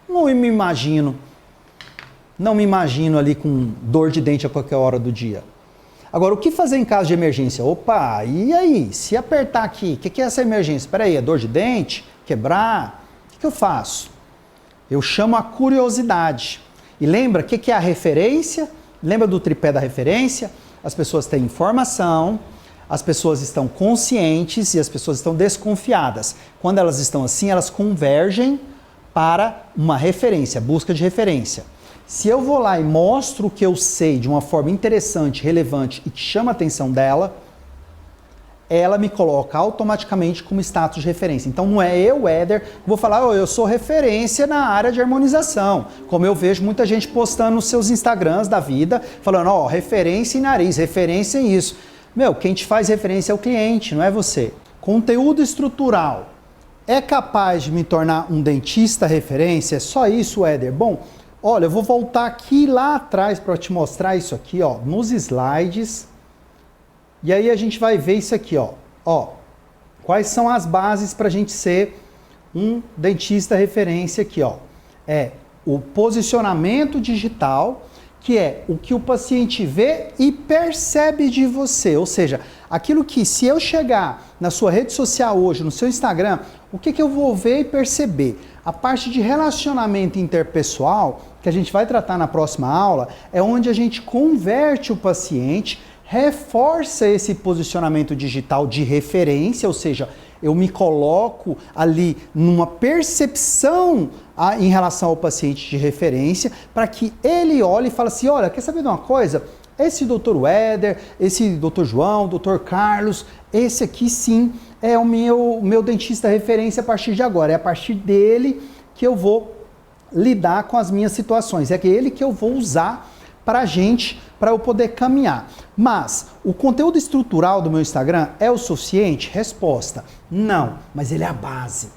Não me imagino ali com dor de dente a qualquer hora do dia. Agora, o que fazer em caso de emergência? Opa, e aí? Se apertar aqui, o que é essa emergência? Espera aí, é dor de dente? Quebrar? O que eu faço? Eu chamo a curiosidade. E lembra o que é a referência? Lembra do tripé da referência? As pessoas têm informação, as pessoas estão conscientes e as pessoas estão desconfiadas. Quando elas estão assim, elas convergem para uma referência, busca de referência. Se eu vou lá e mostro o que eu sei de uma forma interessante, relevante e que chama a atenção dela, ela me coloca automaticamente como status de referência. Então não é eu, Éder, que vou falar, eu sou referência na área de harmonização. Como eu vejo muita gente postando nos seus Instagrams da vida, falando, referência em nariz, referência em isso. Meu, quem te faz referência é o cliente, não é você. Conteúdo estrutural. É capaz de me tornar um dentista referência? É só isso, Éder? Bom, olha, eu vou voltar aqui lá atrás para te mostrar isso aqui, nos slides. E aí a gente vai ver isso aqui, quais são as bases para a gente ser um dentista referência aqui, É o posicionamento digital, que é o que o paciente vê e percebe de você. Ou seja, aquilo que se eu chegar na sua rede social hoje, no seu Instagram, o que eu vou ver e perceber? A parte de relacionamento interpessoal, que a gente vai tratar na próxima aula, é onde a gente converte o paciente, reforça esse posicionamento digital de referência, ou seja, eu me coloco ali numa percepção em relação ao paciente de referência, para que ele olhe e fale assim, olha, quer saber de uma coisa? Esse Dr. Éder, esse Dr. João, Dr. Carlos, esse aqui sim é o meu dentista referência a partir de agora. É a partir dele que eu vou lidar com as minhas situações. É ele que eu vou usar para eu poder caminhar. Mas o conteúdo estrutural do meu Instagram é o suficiente? Resposta, não, mas ele é a base.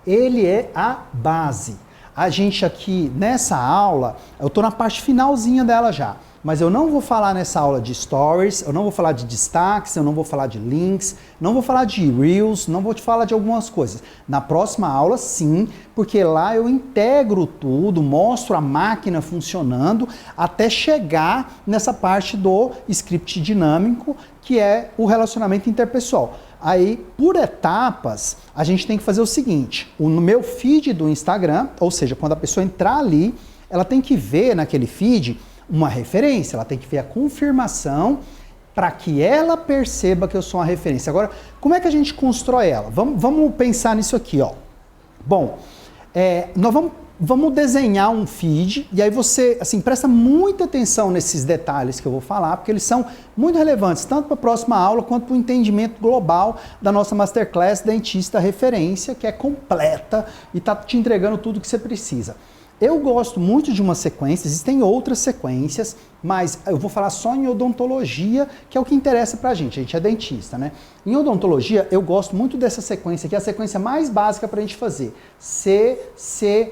Ele é a base. A gente aqui, nessa aula, eu estou na parte finalzinha dela já, mas eu não vou falar nessa aula de stories, eu não vou falar de destaques, eu não vou falar de links, não vou falar de reels, não vou te falar de algumas coisas. Na próxima aula, sim, porque lá eu integro tudo, mostro a máquina funcionando, até chegar nessa parte do script dinâmico, que é o relacionamento interpessoal. Aí, por etapas, a gente tem que fazer o seguinte, no meu feed do Instagram, ou seja, quando a pessoa entrar ali, ela tem que ver naquele feed uma referência, ela tem que ver a confirmação para que ela perceba que eu sou uma referência. Agora, como é que a gente constrói ela? Vamos pensar nisso aqui, Bom, nós vamos desenhar um feed e aí você, assim, presta muita atenção nesses detalhes que eu vou falar, porque eles são muito relevantes, tanto para a próxima aula quanto para o entendimento global da nossa Masterclass Dentista Referência, que é completa e está te entregando tudo que você precisa. Eu gosto muito de uma sequência, existem outras sequências, mas eu vou falar só em odontologia, que é o que interessa pra gente é dentista, né? Em odontologia, eu gosto muito dessa sequência, que é a sequência mais básica pra gente fazer, CCH.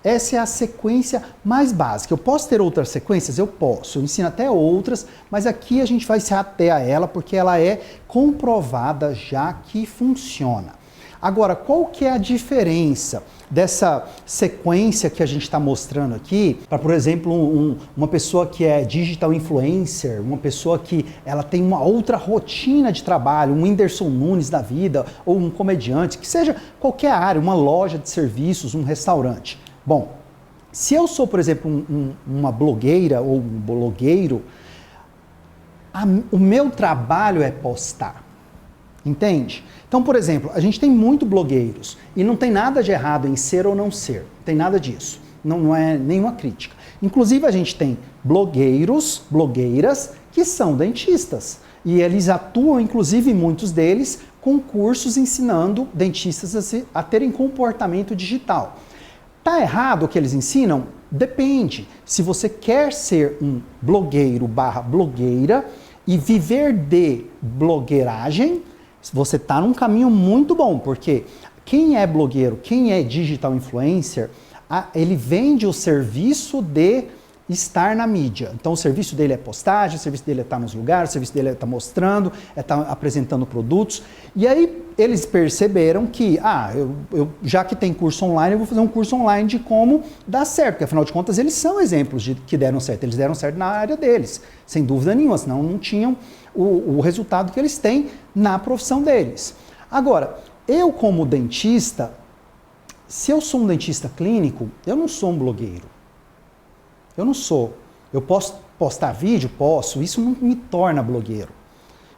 Essa é a sequência mais básica. Eu posso ter outras sequências? Eu posso, eu ensino até outras, mas aqui a gente vai se ater a ela, porque ela é comprovada já que funciona. Agora, qual que é a diferença dessa sequência que a gente está mostrando aqui para, por exemplo, uma pessoa que é digital influencer, uma pessoa que ela tem uma outra rotina de trabalho, um Whindersson Nunes da vida, ou um comediante, que seja qualquer área, uma loja de serviços, um restaurante. Bom, Se eu sou, por exemplo, uma blogueira ou um blogueiro, o meu trabalho é postar. Entende? Então, por exemplo, a gente tem muito blogueiros e não tem nada de errado em ser ou não ser. Não tem nada disso. Não é nenhuma crítica. Inclusive, a gente tem blogueiros, blogueiras que são dentistas. E eles atuam, inclusive, muitos deles, com cursos ensinando dentistas a terem comportamento digital. Tá errado o que eles ensinam? Depende. Se você quer ser um blogueiro / blogueira e viver de blogueiragem, você está num caminho muito bom, porque quem é blogueiro, quem é digital influencer, ele vende o serviço de estar na mídia. Então o serviço dele é postagem, o serviço dele é estar nos lugares, o serviço dele é estar mostrando, é estar apresentando produtos. E aí eles perceberam que, já que tem curso online, eu vou fazer um curso online de como dar certo, porque afinal de contas eles são exemplos de que deram certo. Eles deram certo na área deles, sem dúvida nenhuma, senão não tinham o resultado que eles têm na profissão deles. Agora, eu como dentista, se eu sou um dentista clínico, eu não sou um blogueiro. Eu não sou. Eu posso postar vídeo? Posso. Isso não me torna blogueiro.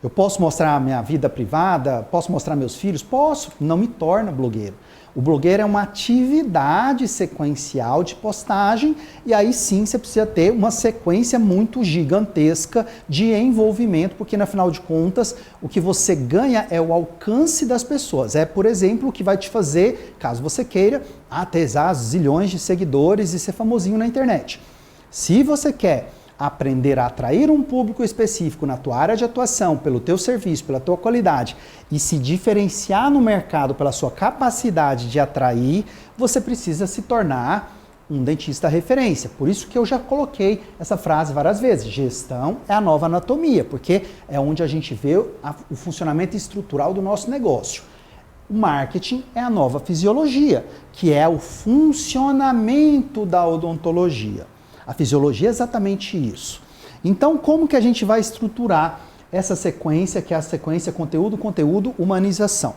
Eu posso mostrar a minha vida privada? Posso mostrar meus filhos? Posso. Não me torna blogueiro. O blogueiro é uma atividade sequencial de postagem e aí sim você precisa ter uma sequência muito gigantesca de envolvimento, porque no final de contas o que você ganha é o alcance das pessoas. É, por exemplo, o que vai te fazer, caso você queira, atesar zilhões de seguidores e ser famosinho na internet. Se você quer aprender a atrair um público específico na tua área de atuação, pelo teu serviço, pela tua qualidade e se diferenciar no mercado pela sua capacidade de atrair, você precisa se tornar um dentista referência. Por isso que eu já coloquei essa frase várias vezes. Gestão é a nova anatomia, porque é onde a gente vê o funcionamento estrutural do nosso negócio. O marketing é a nova fisiologia, que é o funcionamento da odontologia. A fisiologia é exatamente isso. Então, como que a gente vai estruturar essa sequência, que é a sequência conteúdo, conteúdo, humanização?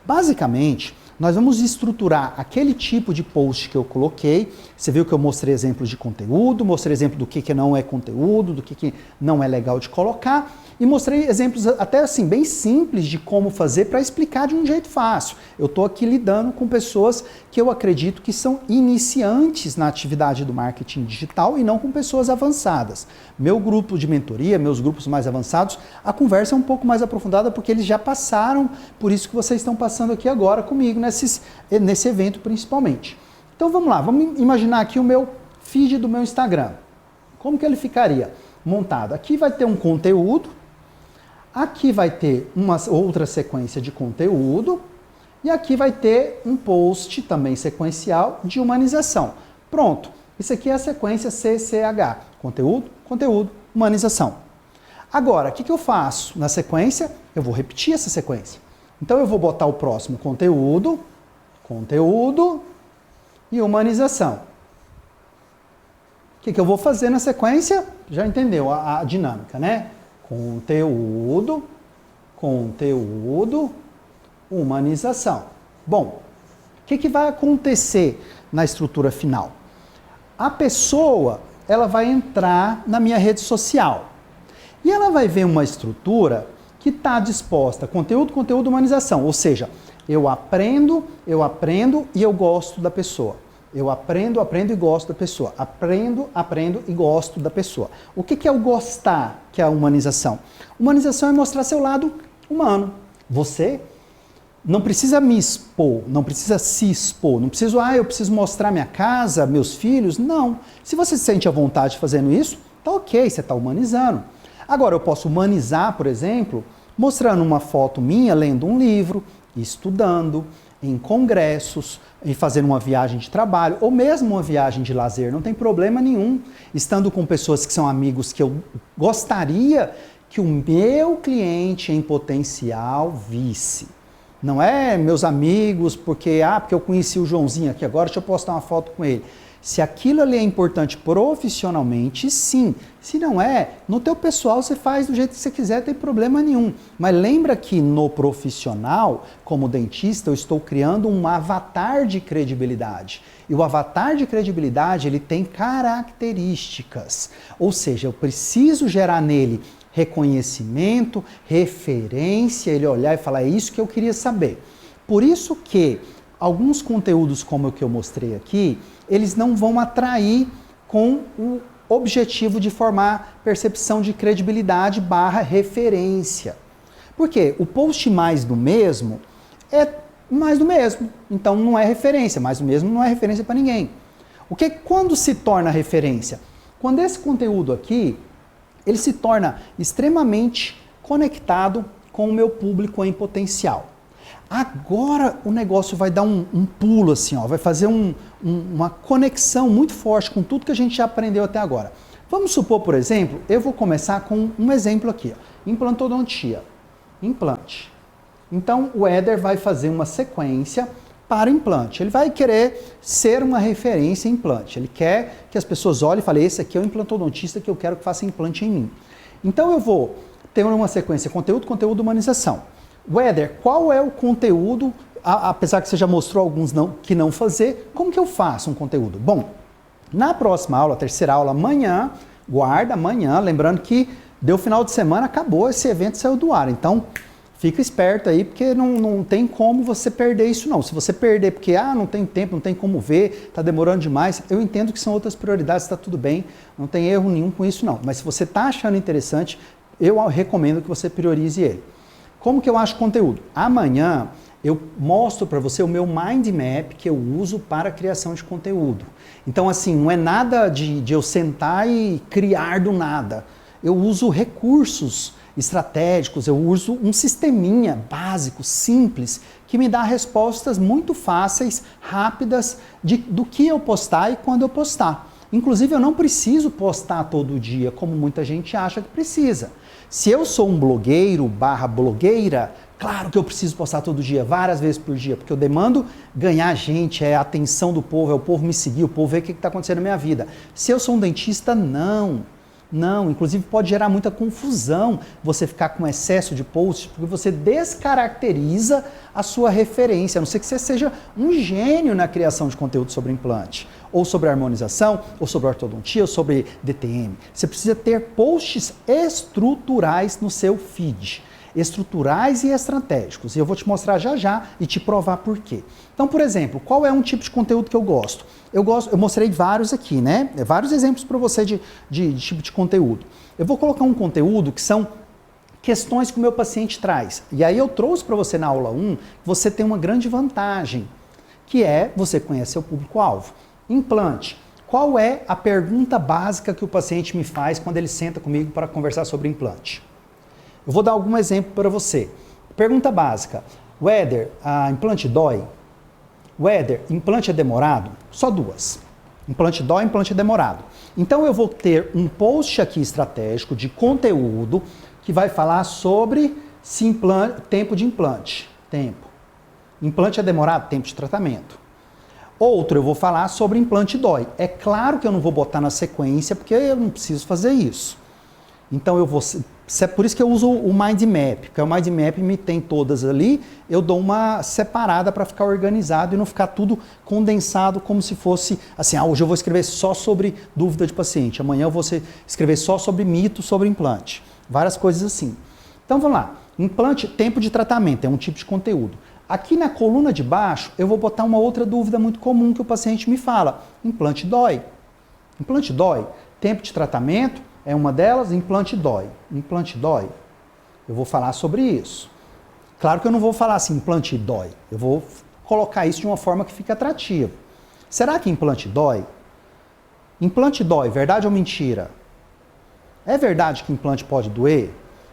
Basicamente, nós vamos estruturar aquele tipo de post que eu coloquei. Você viu que eu mostrei exemplos de conteúdo, mostrei exemplo do que não é conteúdo, do que não é legal de colocar, e mostrei exemplos até assim bem simples de como fazer para explicar de um jeito fácil. Eu estou aqui lidando com pessoas que eu acredito que são iniciantes na atividade do marketing digital e não com pessoas avançadas. Meu grupo de mentoria, meus grupos mais avançados, a conversa é um pouco mais aprofundada porque eles já passaram por isso que vocês estão passando aqui agora comigo nesse evento principalmente. Então vamos lá, vamos imaginar aqui o meu feed do meu Instagram. Como que ele ficaria montado? Aqui vai ter um conteúdo, aqui vai ter uma outra sequência de conteúdo e aqui vai ter um post também sequencial de humanização. Pronto, isso aqui é a sequência CCH, conteúdo, conteúdo, humanização. Agora, o que eu faço na sequência? Eu vou repetir essa sequência. Então eu vou botar o próximo conteúdo, conteúdo e humanização. O que eu vou fazer na sequência? Já entendeu a dinâmica, né? Conteúdo, conteúdo, humanização. Bom, o que vai acontecer na estrutura final? A pessoa, ela vai entrar na minha rede social e ela vai ver uma estrutura que está disposta, conteúdo, conteúdo, humanização. Ou seja, eu aprendo e eu gosto da pessoa. Eu aprendo e gosto da pessoa. Aprendo e gosto da pessoa. O que é o gostar, que é a humanização? Humanização é mostrar seu lado humano. Você não precisa me expor, não precisa se expor, não preciso, eu preciso mostrar minha casa, meus filhos. Não. Se você se sente à vontade fazendo isso, tá ok, você está humanizando. Agora, eu posso humanizar, por exemplo, mostrando uma foto minha, lendo um livro, estudando, em congressos, e fazendo uma viagem de trabalho, ou mesmo uma viagem de lazer, não tem problema nenhum, estando com pessoas que são amigos que eu gostaria que o meu cliente em potencial visse. Não é meus amigos, porque eu conheci o Joãozinho aqui agora, deixa eu postar uma foto com ele. Se aquilo ali é importante profissionalmente, sim. Se não é, no teu pessoal você faz do jeito que você quiser, não tem problema nenhum. Mas lembra que no profissional, como dentista, eu estou criando um avatar de credibilidade. E o avatar de credibilidade, ele tem características. Ou seja, eu preciso gerar nele reconhecimento, referência, ele olhar e falar, é isso que eu queria saber. Por isso que alguns conteúdos como o que eu mostrei aqui, eles não vão atrair com o objetivo de formar percepção de credibilidade / referência. Por quê? O post mais do mesmo é mais do mesmo, então não é referência, mais do mesmo não é referência para ninguém. Quando se torna referência? Quando esse conteúdo aqui, ele se torna extremamente conectado com o meu público em potencial. Agora o negócio vai dar um pulo assim, ó, vai fazer uma conexão muito forte com tudo que a gente já aprendeu até agora. Vamos supor, por exemplo, eu vou começar com um exemplo aqui, ó, implantodontia, implante. Então o Éder vai fazer uma sequência para implante. Ele vai querer ser uma referência em implante. Ele quer que as pessoas olhem e falem, esse aqui é o implantodontista que eu quero que faça implante em mim. Então eu vou ter uma sequência conteúdo, conteúdo, humanização. Éder, qual é o conteúdo, apesar que você já mostrou alguns que não fazer, como que eu faço um conteúdo? Bom, na próxima aula, terceira aula, amanhã, guarda amanhã, lembrando que deu final de semana, acabou, esse evento saiu do ar, então fica esperto aí, porque não tem como você perder isso não. Se você perder porque, não tem tempo, não tem como ver, está demorando demais, eu entendo que são outras prioridades, está tudo bem, não tem erro nenhum com isso não. Mas se você está achando interessante, eu recomendo que você priorize ele. Como que eu acho conteúdo? Amanhã eu mostro para você o meu mind map que eu uso para a criação de conteúdo. Então assim, não é nada de eu sentar e criar do nada. Eu uso recursos estratégicos, eu uso um sisteminha básico, simples, que me dá respostas muito fáceis, rápidas, do que eu postar e quando eu postar. Inclusive, eu não preciso postar todo dia, como muita gente acha que precisa. Se eu sou um blogueiro / blogueira, claro que eu preciso postar todo dia, várias vezes por dia, porque eu demando ganhar gente, é a atenção do povo, é o povo me seguir, o povo ver o que está acontecendo na minha vida. Se eu sou um dentista, não. Não, inclusive pode gerar muita confusão você ficar com excesso de posts, porque você descaracteriza a sua referência, a não ser que você seja um gênio na criação de conteúdo sobre implante, ou sobre harmonização, ou sobre ortodontia, ou sobre DTM. Você precisa ter posts estruturais no seu feed. Estruturais e estratégicos. E eu vou te mostrar já já e te provar por quê. Então, por exemplo, qual é um tipo de conteúdo que eu gosto? Eu mostrei vários aqui, né? Vários exemplos para você de tipo de conteúdo. Eu vou colocar um conteúdo que são questões que o meu paciente traz. E aí eu trouxe para você na aula 1, você tem uma grande vantagem, que é você conhecer o público-alvo. Implante. Qual é a pergunta básica que o paciente me faz quando ele senta comigo para conversar sobre implante? Eu vou dar algum exemplo para você. Pergunta básica. Éder, implante dói? Éder, implante é demorado? Só duas. Implante dói, implante é demorado. Então eu vou ter um post aqui estratégico de conteúdo que vai falar sobre tempo de implante. Tempo. Implante é demorado? Tempo de tratamento. Outro, eu vou falar sobre implante dói. É claro que eu não vou botar na sequência, porque eu não preciso fazer isso. Então eu vou... É por isso que eu uso o mind map, porque o mind map me tem todas ali, eu dou uma separada para ficar organizado e não ficar tudo condensado como se fosse assim, hoje eu vou escrever só sobre dúvida de paciente, amanhã eu vou escrever só sobre mito sobre implante, várias coisas assim. Então vamos lá, implante, tempo de tratamento, é um tipo de conteúdo. Aqui na coluna de baixo eu vou botar uma outra dúvida muito comum que o paciente me fala, implante dói? Implante dói? Tempo de tratamento? É uma delas, implante dói. Implante dói? Eu vou falar sobre isso. Claro que eu não vou falar assim, implante dói. Eu vou colocar isso de uma forma que fique atrativa. Será que implante dói? Implante dói, verdade ou mentira? É verdade que implante pode doer?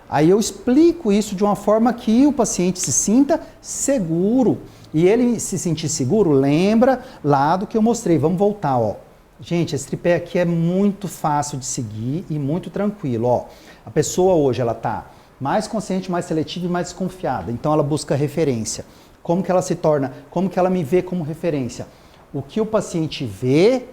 Aí eu explico isso de uma forma que o paciente se sinta seguro. E ele se sentir seguro, lembra lá do que eu mostrei. Vamos voltar, ó. Gente, esse tripé aqui é muito fácil de seguir e muito tranquilo, ó. A pessoa hoje, ela tá mais consciente, mais seletiva e mais desconfiada. Então, ela busca referência. Como que ela se torna, como que ela me vê como referência? O que o paciente vê,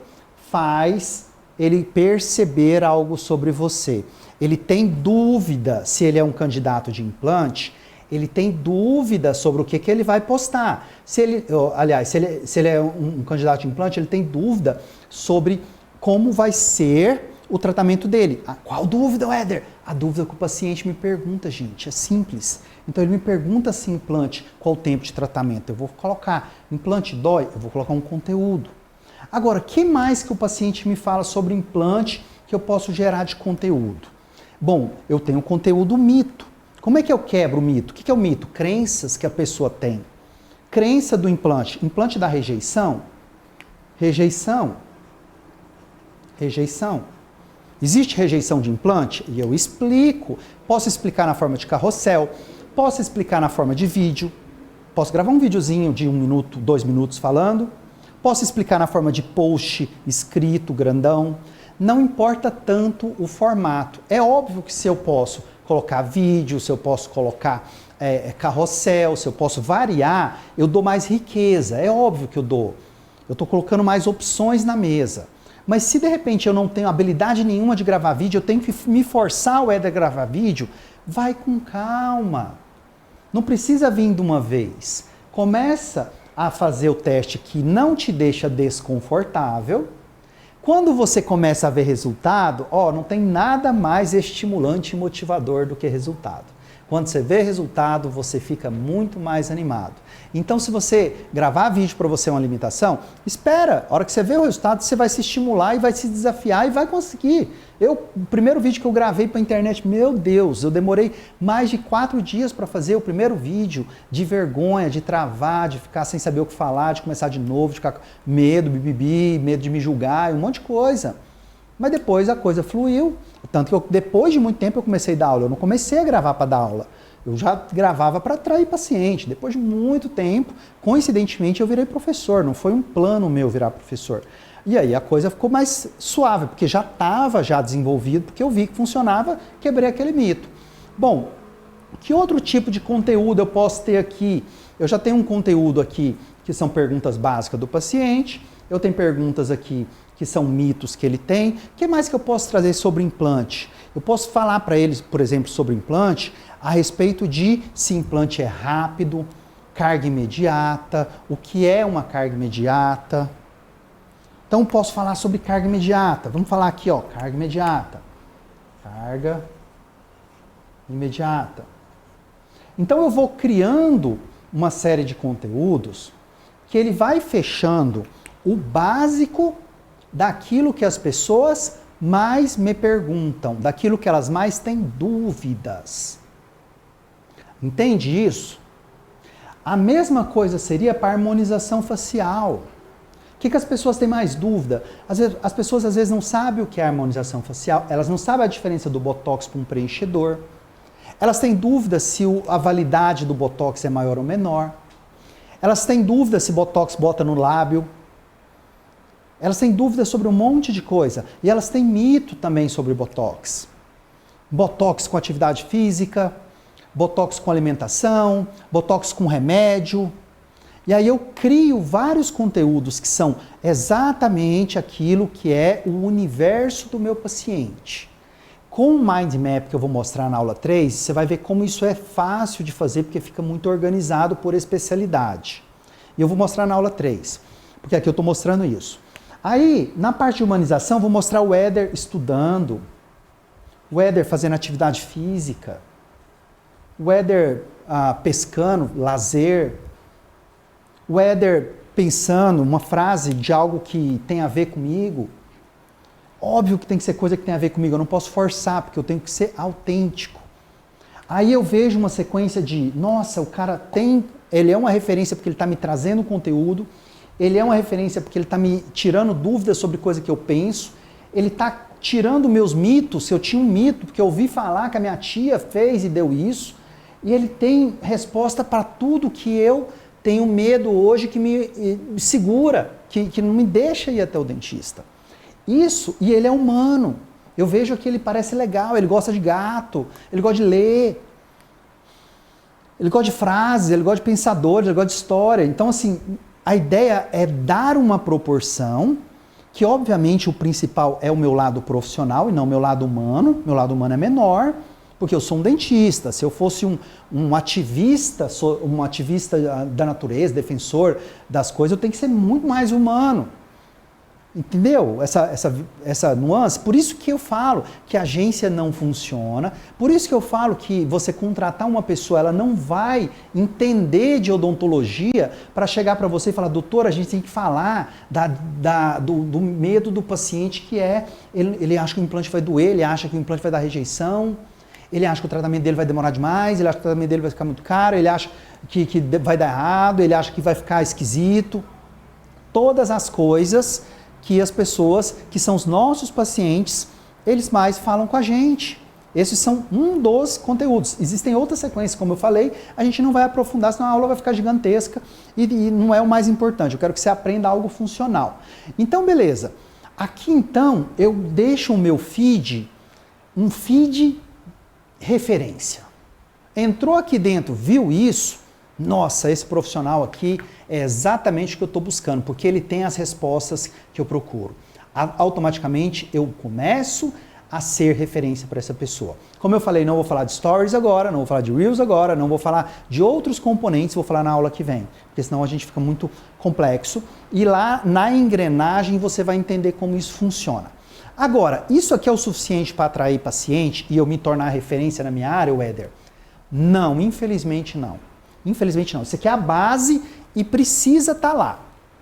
faz ele perceber algo sobre você? Ele tem dúvida se ele é um candidato de implante, ele tem dúvida sobre o que ele vai postar. Se ele é um candidato de implante, ele tem dúvida sobre como vai ser o tratamento dele. Qual dúvida, Éder? A dúvida que o paciente me pergunta, gente, é simples. Então ele me pergunta se implante, qual o tempo de tratamento. Eu vou colocar, implante dói? Eu vou colocar um conteúdo. Agora, o que mais que o paciente me fala sobre implante que eu posso gerar de conteúdo? Bom, eu tenho o conteúdo mito. Como é que eu quebro o mito? O que é o mito? Crenças que a pessoa tem. Crença do implante. Implante da rejeição? Rejeição. Rejeição. Existe rejeição de implante? E eu explico. Posso explicar na forma de carrossel, posso explicar na forma de vídeo, posso gravar um videozinho de 1 minuto, 2 minutos falando, posso explicar na forma de post escrito, grandão. Não importa tanto o formato. É óbvio que se eu posso colocar vídeo, se eu posso colocar carrossel, se eu posso variar, eu dou mais riqueza. É óbvio que eu dou. Eu estou colocando mais opções na mesa. Mas se de repente eu não tenho habilidade nenhuma de gravar vídeo, eu tenho que me forçar o Éder a gravar vídeo, vai com calma. Não precisa vir de uma vez. Começa a fazer o teste que não te deixa desconfortável. Quando você começa a ver resultado, não tem nada mais estimulante e motivador do que resultado. Quando você vê resultado, você fica muito mais animado. Então, se você gravar vídeo para você é uma limitação, espera. A hora que você vê o resultado, você vai se estimular e vai se desafiar e vai conseguir. O primeiro vídeo que eu gravei para a internet, meu Deus, eu demorei mais de 4 dias para fazer o primeiro vídeo, de vergonha, de travar, de ficar sem saber o que falar, de começar de novo, de ficar com medo, medo de me julgar, um monte de coisa. Mas depois a coisa fluiu, tanto que depois de muito tempo eu comecei a dar aula, eu não comecei a gravar para dar aula, eu já gravava para atrair paciente. Depois de muito tempo, coincidentemente eu virei professor, não foi um plano meu virar professor. E aí a coisa ficou mais suave, porque já estava desenvolvido, porque eu vi que funcionava, quebrei aquele mito. Bom, que outro tipo de conteúdo eu posso ter aqui? Eu já tenho um conteúdo aqui que são perguntas básicas do paciente, eu tenho perguntas aqui que são mitos que ele tem. O que mais que eu posso trazer sobre implante? Eu posso falar para eles, por exemplo, sobre implante, a respeito de se implante é rápido, carga imediata, o que é uma carga imediata. Então, posso falar sobre carga imediata. Vamos falar aqui, carga imediata. Carga imediata. Então, eu vou criando uma série de conteúdos que ele vai fechando o básico daquilo que as pessoas mais me perguntam, daquilo que elas mais têm dúvidas. Entende isso? A mesma coisa seria para a harmonização facial. O que as pessoas têm mais dúvida? As pessoas às vezes não sabem o que é harmonização facial, elas não sabem a diferença do Botox para um preenchedor. Elas têm dúvida se a validade do Botox é maior ou menor. Elas têm dúvida se Botox bota no lábio. Elas têm dúvidas sobre um monte de coisa. E elas têm mito também sobre Botox. Botox com atividade física, Botox com alimentação, Botox com remédio. E aí eu crio vários conteúdos que são exatamente aquilo que é o universo do meu paciente. Com o Mind Map que eu vou mostrar na aula 3, você vai ver como isso é fácil de fazer, porque fica muito organizado por especialidade. E eu vou mostrar na aula 3, porque aqui eu estou mostrando isso. Aí, na parte de humanização, vou mostrar o Éder estudando, o Éder fazendo atividade física, o Éder pescando, lazer, o Éder pensando uma frase de algo que tem a ver comigo. Óbvio que tem que ser coisa que tem a ver comigo, eu não posso forçar, porque eu tenho que ser autêntico. Aí eu vejo uma sequência de, nossa, o cara ele é uma referência porque ele está me trazendo conteúdo, ele é uma referência porque ele está me tirando dúvidas sobre coisa que eu penso, ele está tirando meus mitos, se eu tinha um mito, porque eu ouvi falar que a minha tia fez e deu isso, e ele tem resposta para tudo que eu tenho medo hoje, que me segura, que não me deixa ir até o dentista. Isso, e ele é humano. Eu vejo que ele parece legal, ele gosta de gato, ele gosta de ler, ele gosta de frases, ele gosta de pensadores, ele gosta de história. Então, assim, a ideia é dar uma proporção que obviamente o principal é o meu lado profissional e não o meu lado humano. Meu lado humano é menor, porque eu sou um dentista. Se eu fosse um ativista da natureza, defensor das coisas, eu tenho que ser muito mais humano. Entendeu? Essa nuance. Por isso que eu falo que a agência não funciona. Por isso que eu falo que você contratar uma pessoa, ela não vai entender de odontologia para chegar para você e falar, doutor, a gente tem que falar do medo do paciente, que é, ele acha que o implante vai doer, ele acha que o implante vai dar rejeição, ele acha que o tratamento dele vai demorar demais, ele acha que o tratamento dele vai ficar muito caro, ele acha que vai dar errado, ele acha que vai ficar esquisito. Todas as coisas que as pessoas, que são os nossos pacientes, eles mais falam com a gente. Esses são um dos conteúdos. Existem outras sequências, como eu falei, a gente não vai aprofundar, senão a aula vai ficar gigantesca e não é o mais importante. Eu quero que você aprenda algo funcional. Então, beleza. Aqui, então, eu deixo o meu feed, um feed referência. Entrou aqui dentro, viu isso? Nossa, esse profissional aqui é exatamente o que eu estou buscando, porque ele tem as respostas que eu procuro. Automaticamente eu começo a ser referência para essa pessoa. Como eu falei, não vou falar de stories agora, não vou falar de reels agora, não vou falar de outros componentes, vou falar na aula que vem, porque senão a gente fica muito complexo. E lá na engrenagem você vai entender como isso funciona. Agora, isso aqui é o suficiente para atrair paciente e eu me tornar referência na minha área, Éder? Não, infelizmente não. Infelizmente não. Isso aqui é a base e precisa estar lá.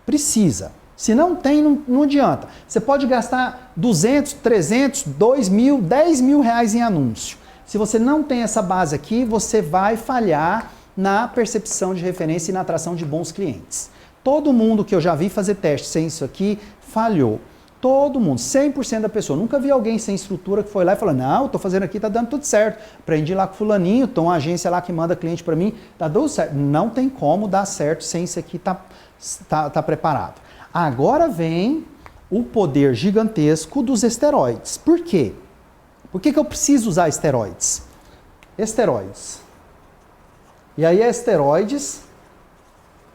Precisa. Se não tem, não adianta. Você pode gastar 200, 300, 2 mil, 10 mil reais em anúncio. Se você não tem essa base aqui, você vai falhar na percepção de referência e na atração de bons clientes. Todo mundo que eu já vi fazer teste sem isso aqui, falhou. Todo mundo, 100% da pessoa. Nunca vi alguém sem estrutura que foi lá e falou, não, estou fazendo aqui, está dando tudo certo. Aprendi lá com fulaninho, estou uma agência lá que manda cliente para mim, está dando certo. Não tem como dar certo sem isso aqui tá preparado. Agora vem o poder gigantesco dos esteroides. Por quê? Por que eu preciso usar esteroides? Esteroides. E aí esteroides...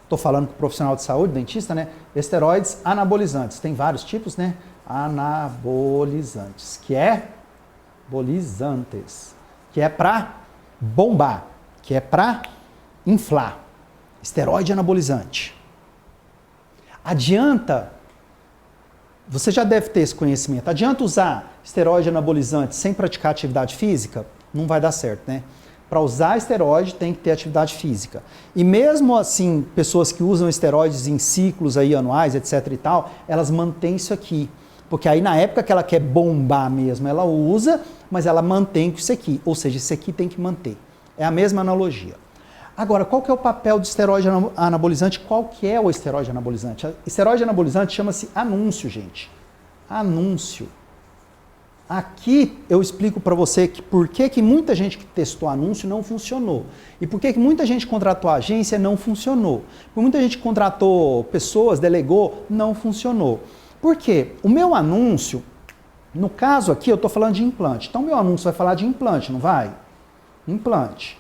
Estou falando com o profissional de saúde, dentista, né? Esteroides anabolizantes. Tem vários tipos, né? Anabolizantes. Que é bolizantes. Que é para bombar. Que é para inflar. Esteroide anabolizante. Adianta, você já deve ter esse conhecimento, adianta usar esteroide anabolizante sem praticar atividade física? Não vai dar certo, né? Para usar esteroide tem que ter atividade física. E mesmo assim, pessoas que usam esteroides em ciclos aí anuais, etc e tal, elas mantêm isso aqui. Porque aí na época que ela quer bombar mesmo, ela usa, mas ela mantém isso aqui. Ou seja, isso aqui tem que manter. É a mesma analogia. Agora, qual que é o papel do esteroide anabolizante? Qual que é o esteroide anabolizante? O esteroide anabolizante chama-se anúncio, gente. Anúncio. Aqui eu explico para você que por que muita gente que testou anúncio não funcionou. E por que muita gente contratou a agência não funcionou. Por muita gente contratou pessoas, delegou, não funcionou. Por quê? O meu anúncio, no caso aqui eu estou falando de implante. Então meu anúncio vai falar de implante, não vai? Implante.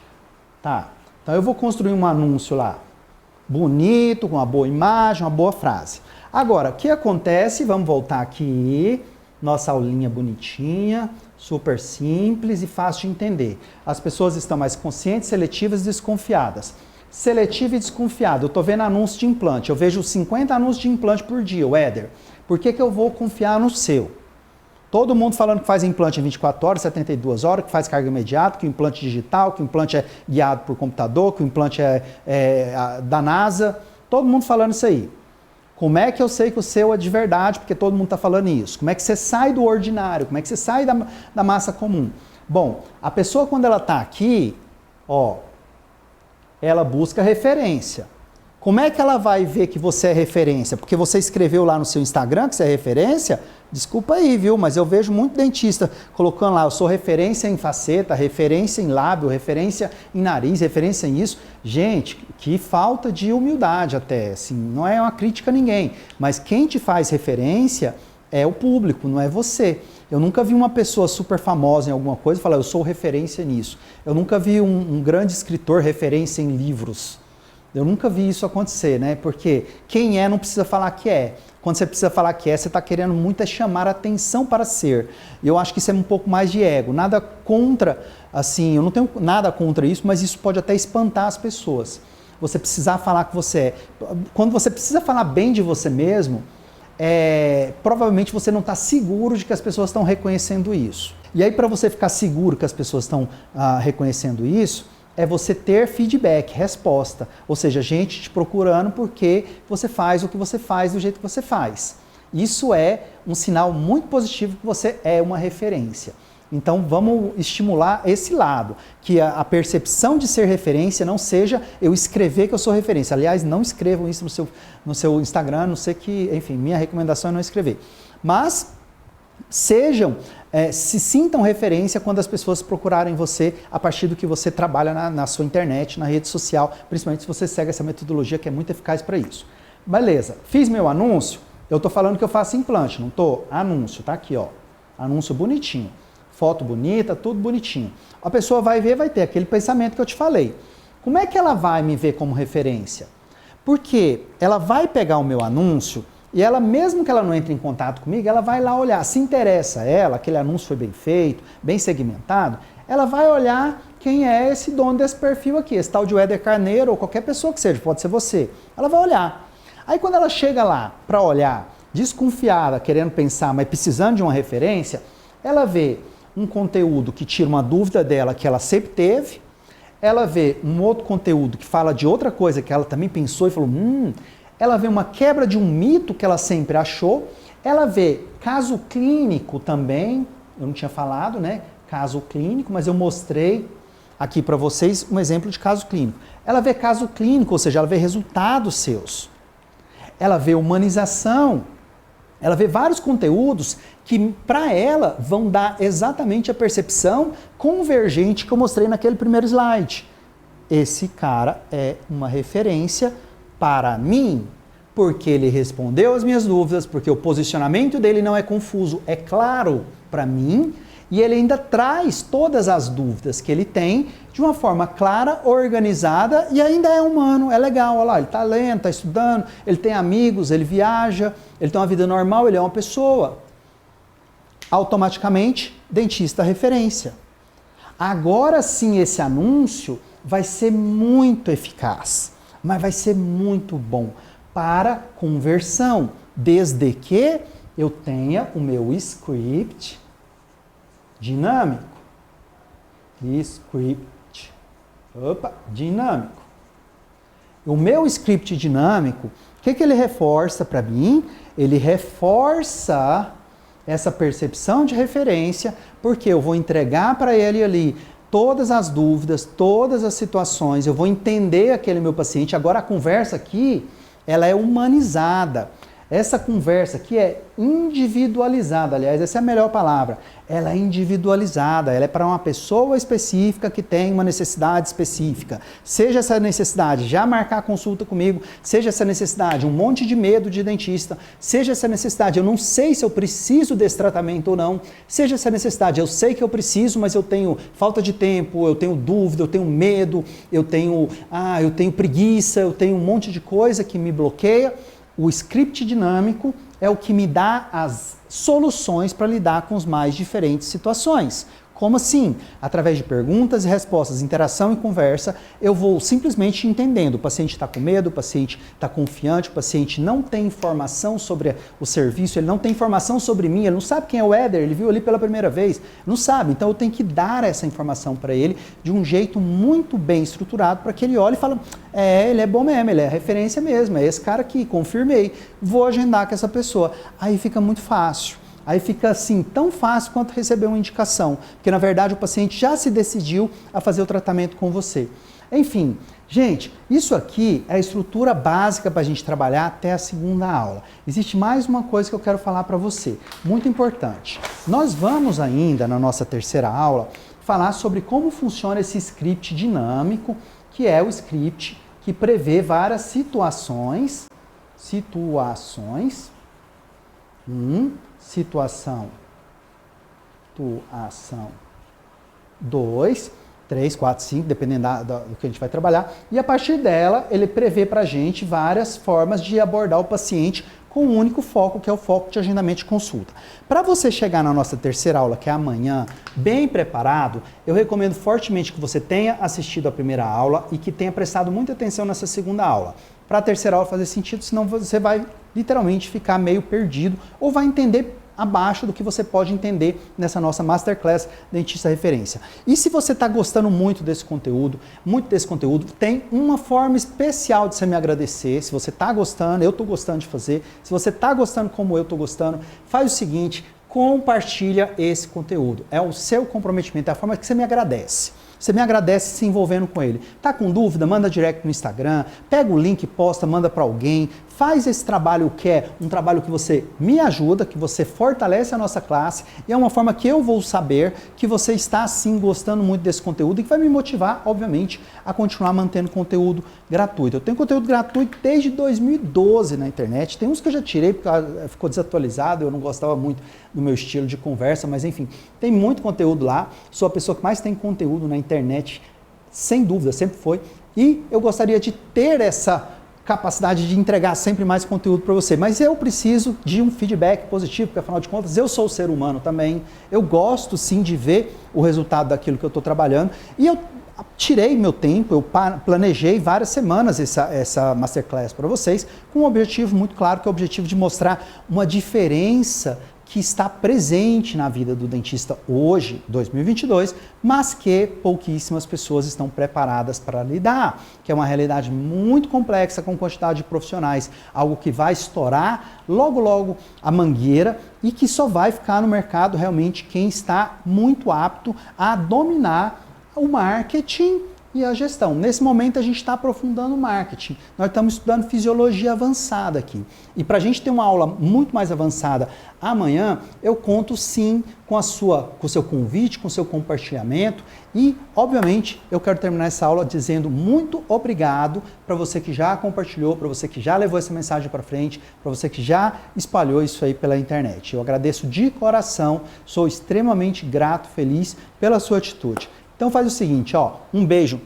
Tá. Então eu vou construir um anúncio lá. Bonito, com uma boa imagem, uma boa frase. Agora, o que acontece? Vamos voltar aqui. Nossa aulinha bonitinha, super simples e fácil de entender. As pessoas estão mais conscientes, seletivas e desconfiadas. Seletiva e desconfiada. Eu estou vendo anúncio de implante. Eu vejo 50 anúncios de implante por dia, Éder. Por que eu vou confiar no seu? Todo mundo falando que faz implante em 24 horas, 72 horas, que faz carga imediata, que o implante é digital, que o implante é guiado por computador, que o implante é da NASA. Todo mundo falando isso aí. Como é que eu sei que o seu é de verdade? Porque todo mundo está falando isso. Como é que você sai do ordinário? Como é que você sai da massa comum? Bom, a pessoa quando ela está aqui, ó, ela busca referência. Como é que ela vai ver que você é referência? Porque você escreveu lá no seu Instagram que você é referência? Desculpa aí, viu? Mas eu vejo muito dentista colocando lá, eu sou referência em faceta, referência em lábio, referência em nariz, referência em isso. Gente, que falta de humildade até, assim, não é uma crítica a ninguém. Mas quem te faz referência é o público, não é você. Eu nunca vi uma pessoa super famosa em alguma coisa falar, eu sou referência nisso. Eu nunca vi um grande escritor referência em livros. Eu nunca vi isso acontecer, né? Porque quem é não precisa falar que é. Quando você precisa falar que é, você está querendo muito é chamar atenção para ser. E eu acho que isso é um pouco mais de ego. Nada contra, assim, eu não tenho nada contra isso, mas isso pode até espantar as pessoas. Você precisar falar que você é. Quando você precisa falar bem de você mesmo, provavelmente você não está seguro de que as pessoas estão reconhecendo isso. E aí, para você ficar seguro que as pessoas estão reconhecendo isso, é você ter feedback, resposta. Ou seja, gente te procurando porque você faz o que você faz do jeito que você faz. Isso é um sinal muito positivo que você é uma referência. Então vamos estimular esse lado, que a percepção de ser referência não seja eu escrever que eu sou referência. Aliás, não escrevam isso no seu Instagram, não sei que, enfim, minha recomendação é não escrever. Mas se sintam referência quando as pessoas procurarem você a partir do que você trabalha na sua internet, na rede social, principalmente se você segue essa metodologia que é muito eficaz para isso. Beleza, fiz meu anúncio, eu estou falando que eu faço implante, não estou? Anúncio, tá aqui, ó. Anúncio bonitinho, foto bonita, tudo bonitinho. A pessoa vai ver, vai ter aquele pensamento que eu te falei. Como é que ela vai me ver como referência? Porque ela vai pegar o meu anúncio e ela, mesmo que ela não entre em contato comigo, ela vai lá olhar. Se interessa a ela, aquele anúncio foi bem feito, bem segmentado, ela vai olhar quem é esse dono desse perfil aqui, esse tal de Éder Carneiro ou qualquer pessoa que seja, pode ser você. Ela vai olhar. Aí quando ela chega lá para olhar, desconfiada, querendo pensar, mas precisando de uma referência, ela vê um conteúdo que tira uma dúvida dela que ela sempre teve, ela vê um outro conteúdo que fala de outra coisa que ela também pensou e falou, ela vê uma quebra de um mito que ela sempre achou, ela vê caso clínico também, eu não tinha falado, né? Caso clínico, mas eu mostrei aqui para vocês um exemplo de caso clínico. Ela vê caso clínico, ou seja, ela vê resultados seus. Ela vê humanização, ela vê vários conteúdos que para ela vão dar exatamente a percepção convergente que eu mostrei naquele primeiro slide. Esse cara é uma referência para mim, porque ele respondeu as minhas dúvidas, porque o posicionamento dele não é confuso, é claro para mim, e ele ainda traz todas as dúvidas que ele tem de uma forma clara, organizada e ainda é humano, é legal, olha lá, ele está lendo, está estudando, ele tem amigos, ele viaja, ele tem uma vida normal, ele é uma pessoa. Automaticamente, dentista referência. Agora sim, esse anúncio vai ser muito eficaz, mas vai ser muito bom para conversão, desde que eu tenha o meu script dinâmico. Dinâmico. O meu script dinâmico, o que ele reforça para mim? Ele reforça essa percepção de referência, porque eu vou entregar para ele ali todas as dúvidas, todas as situações, eu vou entender aquele meu paciente. Agora a conversa aqui, ela é humanizada. Essa conversa aqui é individualizada, aliás, essa é a melhor palavra. Ela é individualizada, ela é para uma pessoa específica que tem uma necessidade específica. Seja essa necessidade já marcar a consulta comigo, seja essa necessidade um monte de medo de dentista, seja essa necessidade eu não sei se eu preciso desse tratamento ou não, seja essa necessidade eu sei que eu preciso, mas eu tenho falta de tempo, eu tenho dúvida, eu tenho medo, eu tenho preguiça, eu tenho um monte de coisa que me bloqueia. O script dinâmico é o que me dá as soluções para lidar com as mais diferentes situações. Como assim? Através de perguntas e respostas, interação e conversa, eu vou simplesmente entendendo. O paciente está com medo, o paciente está confiante, o paciente não tem informação sobre o serviço, ele não tem informação sobre mim, ele não sabe quem é o Éder, ele viu ali pela primeira vez, não sabe. Então eu tenho que dar essa informação para ele de um jeito muito bem estruturado para que ele olhe e fale, ele é bom mesmo, ele é referência mesmo, é esse cara aqui, confirmei, vou agendar com essa pessoa. Aí fica muito fácil. Aí fica assim, tão fácil quanto receber uma indicação, porque na verdade o paciente já se decidiu a fazer o tratamento com você. Enfim, gente, isso aqui é a estrutura básica para a gente trabalhar até a segunda aula. Existe mais uma coisa que eu quero falar para você, muito importante. Nós vamos ainda, na nossa terceira aula, falar sobre como funciona esse script dinâmico, que é o script que prevê várias situações. Situação 2, 3, 4, 5, dependendo do que a gente vai trabalhar. E a partir dela, ele prevê para a gente várias formas de abordar o paciente com um único foco, que é o foco de agendamento de consulta. Para você chegar na nossa terceira aula, que é amanhã, bem preparado, eu recomendo fortemente que você tenha assistido a primeira aula e que tenha prestado muita atenção nessa segunda aula. Para a terceira aula fazer sentido, senão você vai literalmente ficar meio perdido ou vai entender abaixo do que você pode entender nessa nossa Masterclass Dentista Referência. E se você está gostando muito desse conteúdo, tem uma forma especial de você me agradecer. Se você está gostando, eu estou gostando de fazer. Se você está gostando como eu estou gostando, faz o seguinte, compartilha esse conteúdo. É o seu comprometimento, é a forma que você me agradece. Você me agradece se envolvendo com ele. Tá com dúvida? Manda direct no Instagram, pega o link, posta, manda para alguém. Faz esse trabalho que é um trabalho que você me ajuda, que você fortalece a nossa classe e é uma forma que eu vou saber que você está sim gostando muito desse conteúdo e que vai me motivar, obviamente, a continuar mantendo conteúdo gratuito. Eu tenho conteúdo gratuito desde 2012 na internet. Tem uns que eu já tirei porque ficou desatualizado, eu não gostava muito do meu estilo de conversa, mas enfim, tem muito conteúdo lá. Sou a pessoa que mais tem conteúdo na internet, sem dúvida, sempre foi. E eu gostaria de ter essa capacidade de entregar sempre mais conteúdo para você, mas eu preciso de um feedback positivo, porque afinal de contas eu sou ser humano também, eu gosto sim de ver o resultado daquilo que eu estou trabalhando e eu tirei meu tempo, eu planejei várias semanas essa Masterclass para vocês com um objetivo muito claro, que é o objetivo de mostrar uma diferença que está presente na vida do dentista hoje, 2022, mas que pouquíssimas pessoas estão preparadas para lidar, que é uma realidade muito complexa com quantidade de profissionais, algo que vai estourar logo a mangueira e que só vai ficar no mercado realmente quem está muito apto a dominar o marketing e a gestão. Nesse momento a gente está aprofundando o marketing. Nós estamos estudando fisiologia avançada aqui. E para a gente ter uma aula muito mais avançada amanhã, eu conto sim com o seu convite, com o seu compartilhamento e, obviamente, eu quero terminar essa aula dizendo muito obrigado para você que já compartilhou, para você que já levou essa mensagem para frente, para você que já espalhou isso aí pela internet. Eu agradeço de coração, sou extremamente grato, feliz pela sua atitude. Então faz o seguinte, ó, um beijo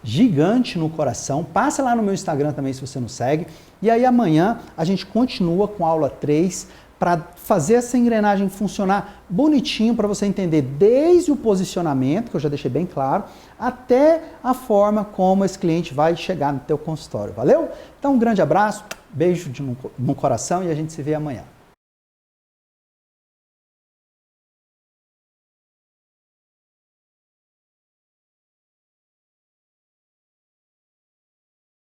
gigante no coração, passa lá no meu Instagram também se você não segue, e aí amanhã a gente continua com a aula 3 para fazer essa engrenagem funcionar bonitinho para você entender desde o posicionamento, que eu já deixei bem claro, até a forma como esse cliente vai chegar no teu consultório, valeu? Então um grande abraço, beijo no coração e a gente se vê amanhã.